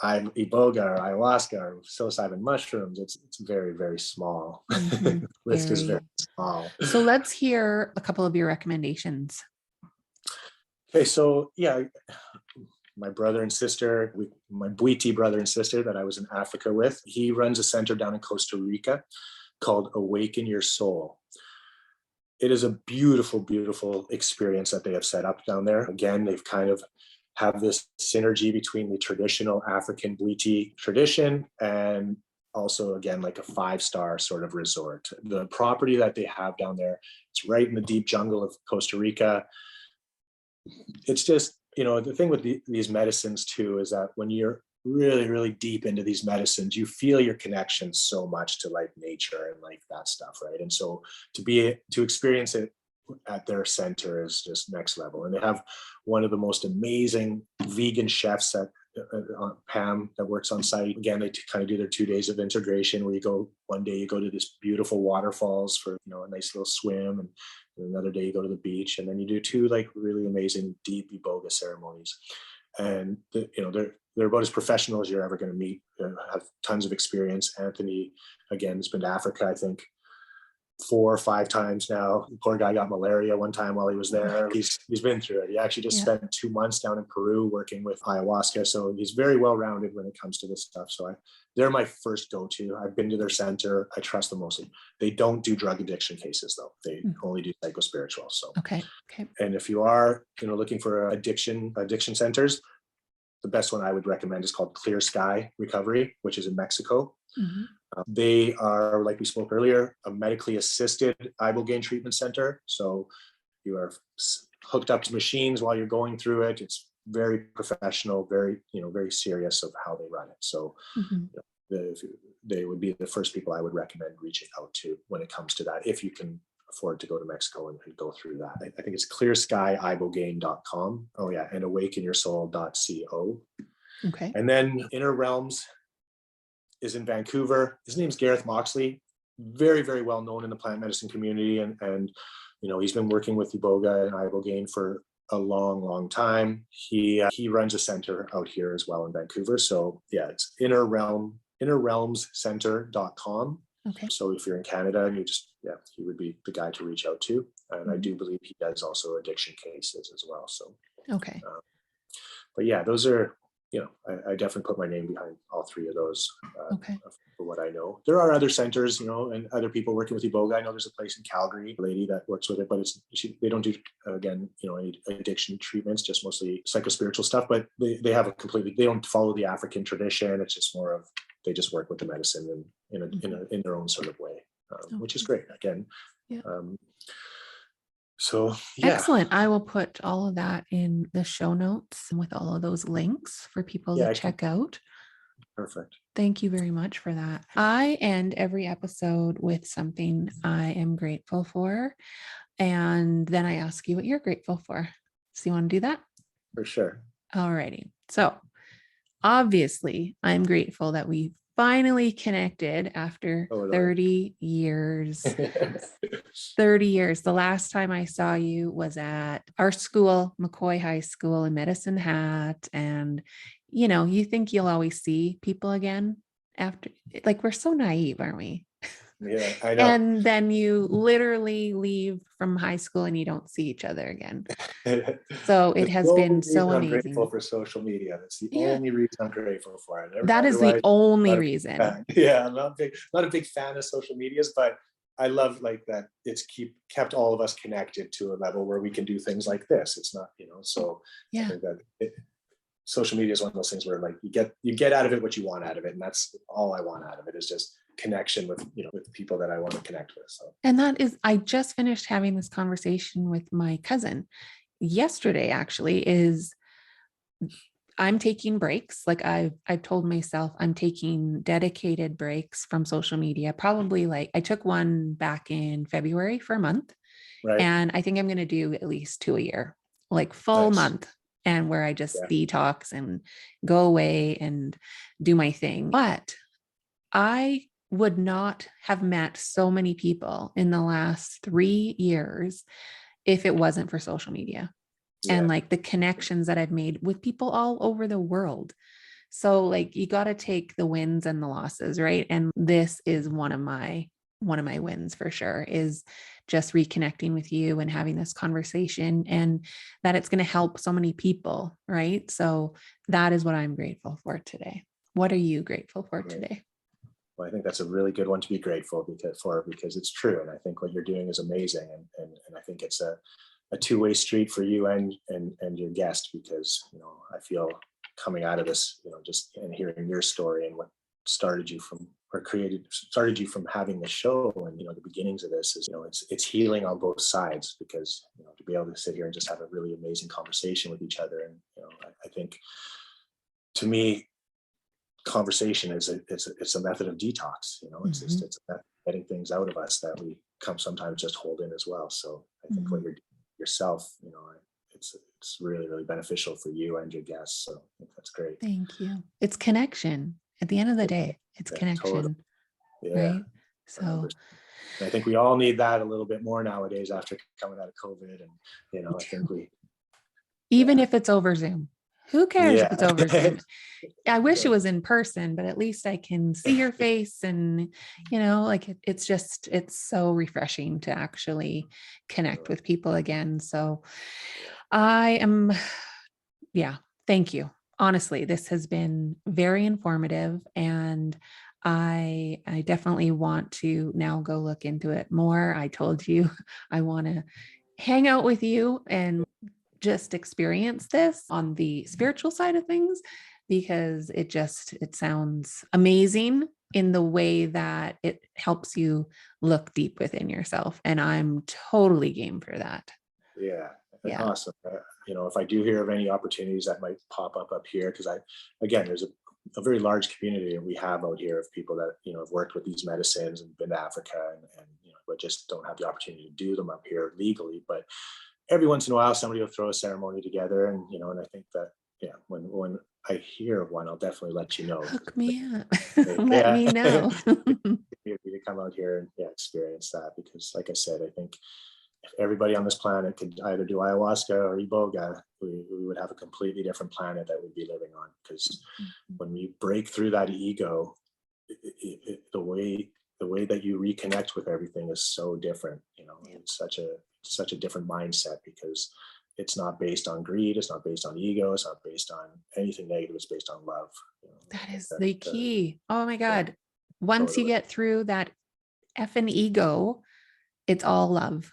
iboga or ayahuasca or psilocybin mushrooms, it's very, very small. List is very small. So let's hear a couple of your recommendations. Okay, so yeah, my brother and sister, my Bwiti brother and sister that I was in Africa with, he runs a center down in Costa Rica called Awaken Your Soul. It is a beautiful, beautiful experience that they have set up down there. Again, they've kind of have this synergy between the traditional African Bwiti tradition and also, again, like a 5-star sort of resort. The property that they have down there, it's right in the deep jungle of Costa Rica. It's just, you know, the thing with these medicines too is that when you're really, really deep into these medicines, you feel your connection so much to like nature and like that stuff, right? And so to experience it at their center is just next level. And they have one of the most amazing vegan chefs at Pam that works on site. Again, they kind of do their 2 days of integration where you go, one day you go to this beautiful waterfalls for, you know, a nice little swim, and another day you go to the beach, and then you do 2 like really amazing deep iboga ceremonies. And you know, they're about as professional as you're ever going to meet. Have tons of experience. Anthony, again, has been to Africa, I think 4 or 5 times now. The poor guy got malaria one time while he was there. He's been through it. He actually just spent 2 months down in Peru working with ayahuasca. So he's very well rounded when it comes to this stuff. So they're my first go-to. I've been to their center. I trust them mostly. They don't do drug addiction cases though. They only do psychospiritual. So okay. And if you are, you know, looking for addiction centers, the best one I would recommend is called Clear Sky Recovery, which is in Mexico. They are, like we spoke earlier, a medically assisted ibogaine treatment center. So you are hooked up to machines while you're going through it. It's very professional, very, you know, very serious of how they run it. So you know, they would be the first people I would recommend reaching out to when it comes to that, if you can afford to go to Mexico and go through that. I think it's clearskyibogaine.com. Oh yeah, and awakenyoursoul.co. Okay. And then Inner Realms is in Vancouver. His name's Gareth Moxley, very, very well known in the plant medicine community. And you know, he's been working with iboga and ibogaine for a long, long time. He runs a center out here as well in Vancouver. So yeah, it's innerrealmscenter.com. Okay. So if you're in Canada and he would be the guy to reach out to. And I do believe he does also addiction cases as well. So, okay. But yeah, those are, you know, I definitely put my name behind all 3 of those for what I know. There are other centers, you know, and other people working with iboga. I know there's a place in Calgary, a lady that works with it, but they don't do, again, you know, any addiction treatments, just mostly psychospiritual stuff, but they have they don't follow the African tradition. It's just more of, they just work with the medicine in their own sort of way, which is great. Again, so yeah. Excellent. I will put all of that in the show notes with all of those links for people to check out. Perfect. Thank you very much for that. I end every episode with something I am grateful for, and then I ask you what you're grateful for. So you want to do that? For sure. All righty. So obviously, I'm grateful that we finally connected after 30 years. 30 years. The last time I saw you was at our school, McCoy High School, in Medicine Hat. And, you know, you think you'll always see people again after, like, we're so naive, aren't we? Yeah, I know. And then you literally leave from high school and you don't see each other again. So it has been so amazing. I'm grateful for social media. That's the only reason I'm grateful for it. That is the only reason. Yeah, I'm not a big fan of social medias, but I love like that it's kept all of us connected to a level where we can do things like this. It's not, you know, so I think that social media is one of those things where like you get out of it what you want out of it. And that's all I want out of it, is just connection with, you know, with people that I want to connect with. So. And that is, I just finished having this conversation with my cousin yesterday, actually, is I'm taking breaks. Like I've told myself I'm taking dedicated breaks from social media. Probably like I took one back in February for a month. Right. And I think I'm going to do at least 2 a year, like full Nice. month, and where I just Yeah. detox and go away and do my thing. But I would not have met so many people in the last 3 years if it wasn't for social media and Yeah. like the connections that I've made with people all over the world. So like you got to take the wins and the losses, right? And this is one of my wins for sure, is just reconnecting with you and having this conversation, and that it's going to help so many people, right? So that is what I'm grateful for today. What are you grateful for Right. today? Well, I think that's a really good one to be grateful because it's true. And I think what you're doing is amazing. And I think it's a two-way street for you and your guest, because, I feel coming out of this, just and hearing your story and what started you from having the show, and, the beginnings of this is, it's healing on both sides, because, to be able to sit here and just have a really amazing conversation with each other. And, I think, to me, conversation it's a method of detox. It's just, Mhm. it's a method of getting things out of us that we come sometimes just hold in as well. So I think what Mhm. you're doing yourself, it's really, really beneficial for you and your guests. So I think that's great. Thank you. It's connection. At the end of the Yeah, day, it's yeah, totally. connection, Yeah, right? So 100%. And I think we all need that a little bit more nowadays after coming out of COVID. And, we I think do. we, Even yeah, if it's over Zoom. Who cares if yeah. it's over Zoom? I wish it Right. was in person, but at least I can see your face, and like it's so refreshing to actually connect with people again. So Yeah. I am, yeah, thank you. Honestly, this has been very informative, and I definitely want to now go look into it more. I told you I want to hang out with you and just experience this on the spiritual side of things, because it sounds amazing in the way that it helps you look deep within yourself, and I'm totally game for that. Yeah, Yeah. awesome. If I do hear of any opportunities that might pop up here, because again, there's a very large community that we have out here of people that, have worked with these medicines and been to Africa, and but just don't have the opportunity to do them up here legally. But every once in a while, somebody will throw a ceremony together, and I think that, yeah, when I hear of one, I'll definitely let you know. Hook me up. Let Yeah, me know. you to come out here and, yeah, experience that, because, like I said, I think if everybody on this planet could either do ayahuasca or iboga, we would have a completely different planet that we'd be living on. Because when we break through that ego, the way that you reconnect with everything is so different. Yeah. It's such a different mindset, because it's not based on greed, it's not based on ego, it's not based on anything negative, it's based on love. I That think is that, the key. Oh my yeah, God. Once you totally. get through that effing ego, it's all love.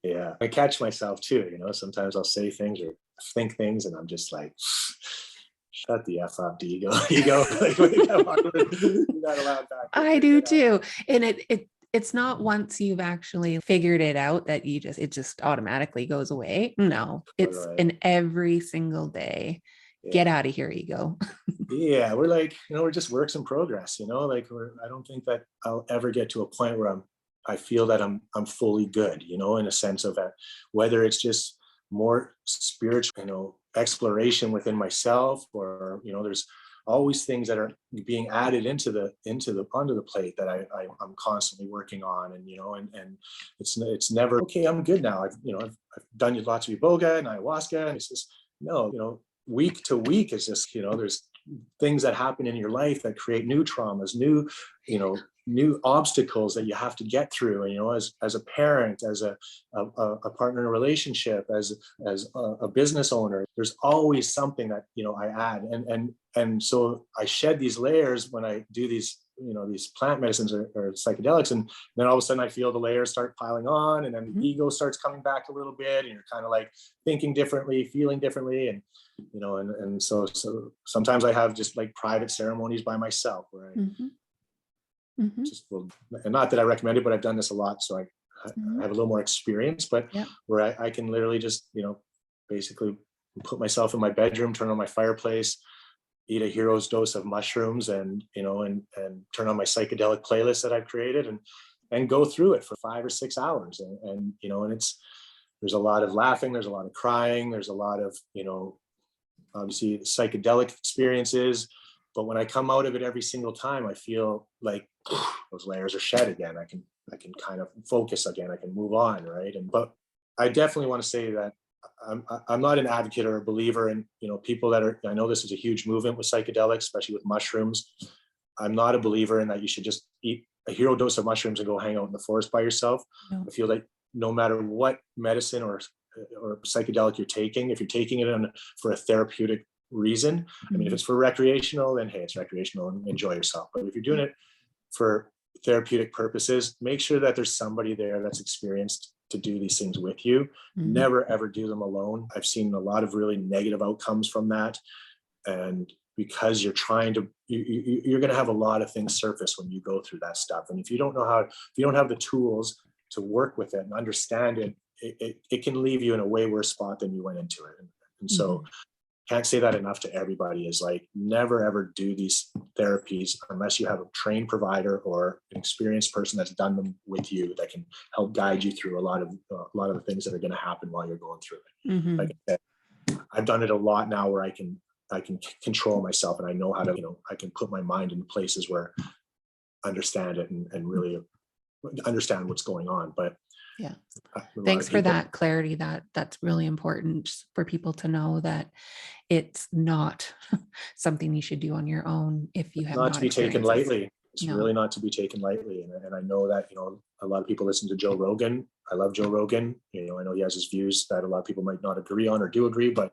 Yeah, I catch myself too. Sometimes I'll say things or think things, and I'm just like, shut the f up, ego, ego. Like, come on, you're not allowed back in I here. do Get out. too. And it's not once you've actually figured it out that it just automatically goes away. No, it's Right. an every single day. Get Yeah. out of here, ego. Yeah, we're like, we're just works in progress. Like, I don't think that I'll ever get to a point where I feel that I'm fully good. In a sense of that, whether it's just more spiritual, exploration within myself, or there's always things that are being added onto the plate that I'm constantly working on, and it's never okay. I'm good now. I've done lots of iboga and ayahuasca, and it's just no, week to week is just, there's things that happen in your life that create new traumas, new obstacles that you have to get through. And, as a parent, as a partner in a relationship, as a business owner, there's always something that, I add. And so I shed these layers when I do these plant medicines or psychedelics. And then all of a sudden I feel the layers start piling on, and then the Mhm. ego starts coming back a little bit, and you're kind of like thinking differently, feeling differently. And so sometimes I have just like private ceremonies by myself where I Mhm. Mhm. just will, and not that I recommend it, but I've done this a lot, so I Mhm. have a little more experience, but Yep. where I can literally just, basically put myself in my bedroom, turn on my fireplace, eat a hero's dose of mushrooms, and and turn on my psychedelic playlist that I've created, and go through it for 5 or 6 hours. And there's a lot of laughing, there's a lot of crying, there's a lot of, obviously psychedelic experiences. But when I come out of it every single time, I feel like those layers are shed again. I can kind of focus again. I can move on, right? But I definitely want to say that I'm not an advocate or a believer in, people that are. I know this is a huge movement with psychedelics, especially with mushrooms. I'm not a believer in that you should just eat a hero dose of mushrooms and go hang out in the forest by yourself. No. I feel like no matter what medicine or psychedelic you're taking, if you're taking it for a therapeutic reason, I mean, if it's for recreational, then hey, it's recreational and enjoy yourself. But if you're doing it for therapeutic purposes, make sure that there's somebody there that's experienced to do these things with you. Never ever do them alone. I've seen a lot of really negative outcomes from that. And because you're you're going to have a lot of things surface when you go through that stuff. And if you don't have the tools to work with it and understand it, it can leave you in a way worse spot than you went into it. And so can't say that enough to everybody, is like, never ever do these therapies unless you have a trained provider or an experienced person that's done them with you, that can help guide you through a lot of the things that are going to happen while you're going through it. Like I said, I've done it a lot now where I can control myself, and I know how to, I can put my mind in places where I understand it and really understand what's going on. But yeah, thanks for that clarity. That's really important for people to know, that it's not something you should do on your own if you have not to be taken lightly. It's really not to be taken lightly. And I know that, a lot of people listen to Joe Rogan. I love Joe Rogan. I know he has his views that a lot of people might not agree on or do agree, but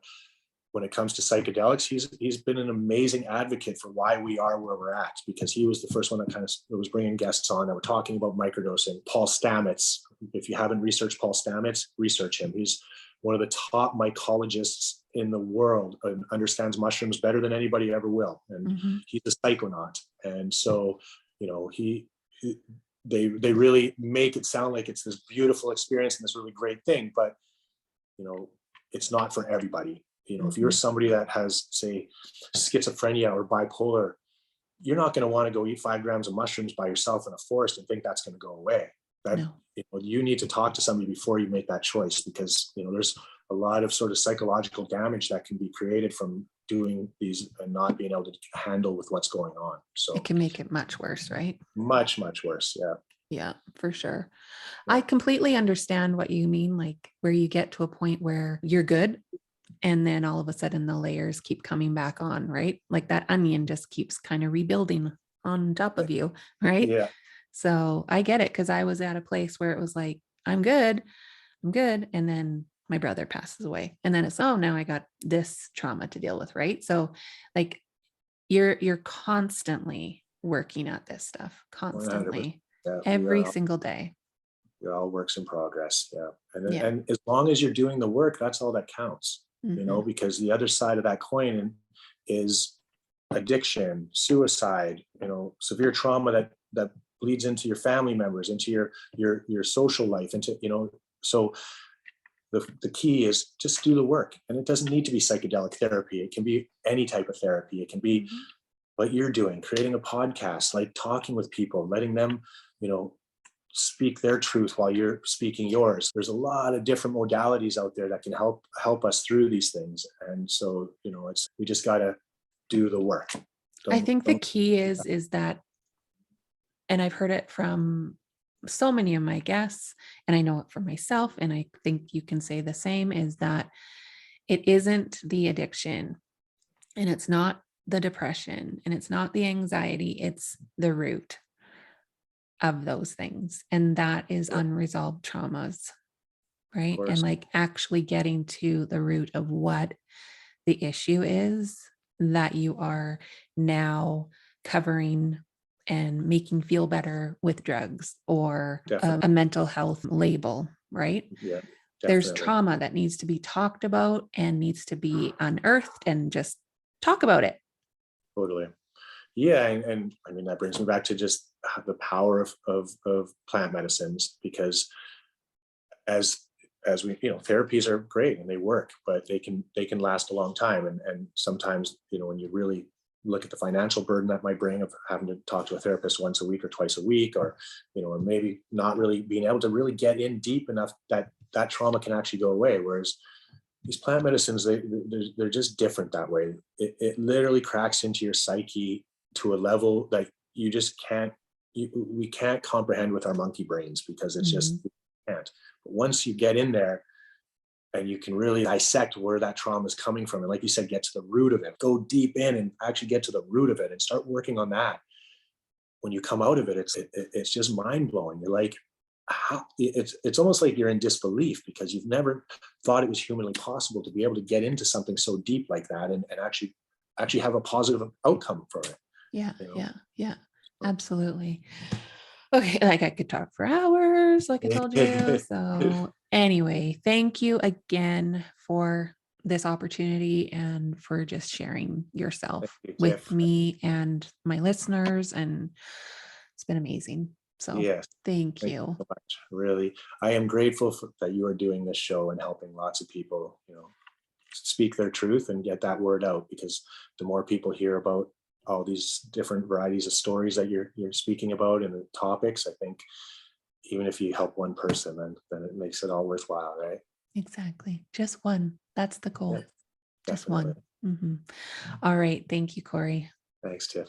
when it comes to psychedelics, he's been an amazing advocate for why we are where we're at, because he was the first one that was bringing guests on that were talking about microdosing. Paul Stamets, if you haven't researched Paul Stamets, research him. He's one of the top mycologists in the world and understands mushrooms better than anybody ever will. And he's a psychonaut. And so, they really make it sound like it's this beautiful experience and this really great thing, but it's not for everybody. If you're somebody that has, say, schizophrenia or bipolar, you're not going to want to go eat 5 grams of mushrooms by yourself in a forest and think that's going to go away. You need to talk to somebody before you make that choice, because there's a lot of sort of psychological damage that can be created from doing these and not being able to handle with what's going on. So it can make it much worse, right? Much, much worse. Yeah. Yeah, for sure. Yeah. I completely understand what you mean, like where you get to a point where you're good, and then all of a sudden the layers keep coming back on, right? Like that onion just keeps kind of rebuilding on top of you, right? Yeah. So I get it, because I was at a place where it was like, I'm good. And then my brother passes away. And then it's, oh, now I got this trauma to deal with, right? So like you're constantly working at this stuff, constantly, every single day. You're all works in progress. Yeah. And as long as you're doing the work, that's all that counts. Because the other side of that coin is addiction, suicide, severe trauma that bleeds into your family members, into your social life, into, so the key is just do the work. And it doesn't need to be psychedelic therapy. It can be any type of therapy. It can be what you're doing, creating a podcast, like talking with people, letting them, speak their truth while you're speaking yours. There's a lot of different modalities out there that can help us through these things. And so, we just got to do the work. I think the key is that, and I've heard it from so many of my guests, and I know it for myself, and I think you can say the same, is that it isn't the addiction, and it's not the depression, and it's not the anxiety, it's the root of those things. And that is unresolved traumas, right? And like actually getting to the root of what the issue is that you are now covering and making feel better with drugs or a mental health label, right? Yeah. There's trauma that needs to be talked about and needs to be unearthed, and just talk about it. Totally. Yeah. And I mean, that brings me back to just the power of plant medicines, because as as we, therapies are great and they work, but they can last a long time. And sometimes, when you really look at the financial burden that might bring of having to talk to a therapist once a week or twice a week, or, or maybe not really being able to really get in deep enough that that trauma can actually go away. Whereas these plant medicines, they're just different that way. It literally cracks into your psyche to a level that you just can't, we can't comprehend with our monkey brains, because it's just, Mhm. we can't. But once you get in there and you can really dissect where that trauma is coming from, and like you said, get to the root of it, go deep in and actually get to the root of it and start working on that. When you come out of it, it's just mind blowing. You're like, how, it's almost like you're in disbelief, because you've never thought it was humanly possible to be able to get into something so deep like that, and actually have a positive outcome for it. Yeah, You know. yeah, yeah, So, absolutely. Okay, like I could talk for hours, like I told you. thank So, anyway, thank you again for this opportunity and for just sharing yourself you, with Tiff. me and my listeners. And it's been amazing. So, Yes. thank Thank you you. so much. Really, I am grateful that you are doing this show and helping lots of people, speak their truth and get that word out. Because the more people hear about all these different varieties of stories that you're speaking about and the topics, I think even if you help one person, then it makes it all worthwhile, right? Exactly. Just one. That's the Yeah, goal. Just definitely. one. Mhm. All right. Thank you, Corey. Thanks, Tiff.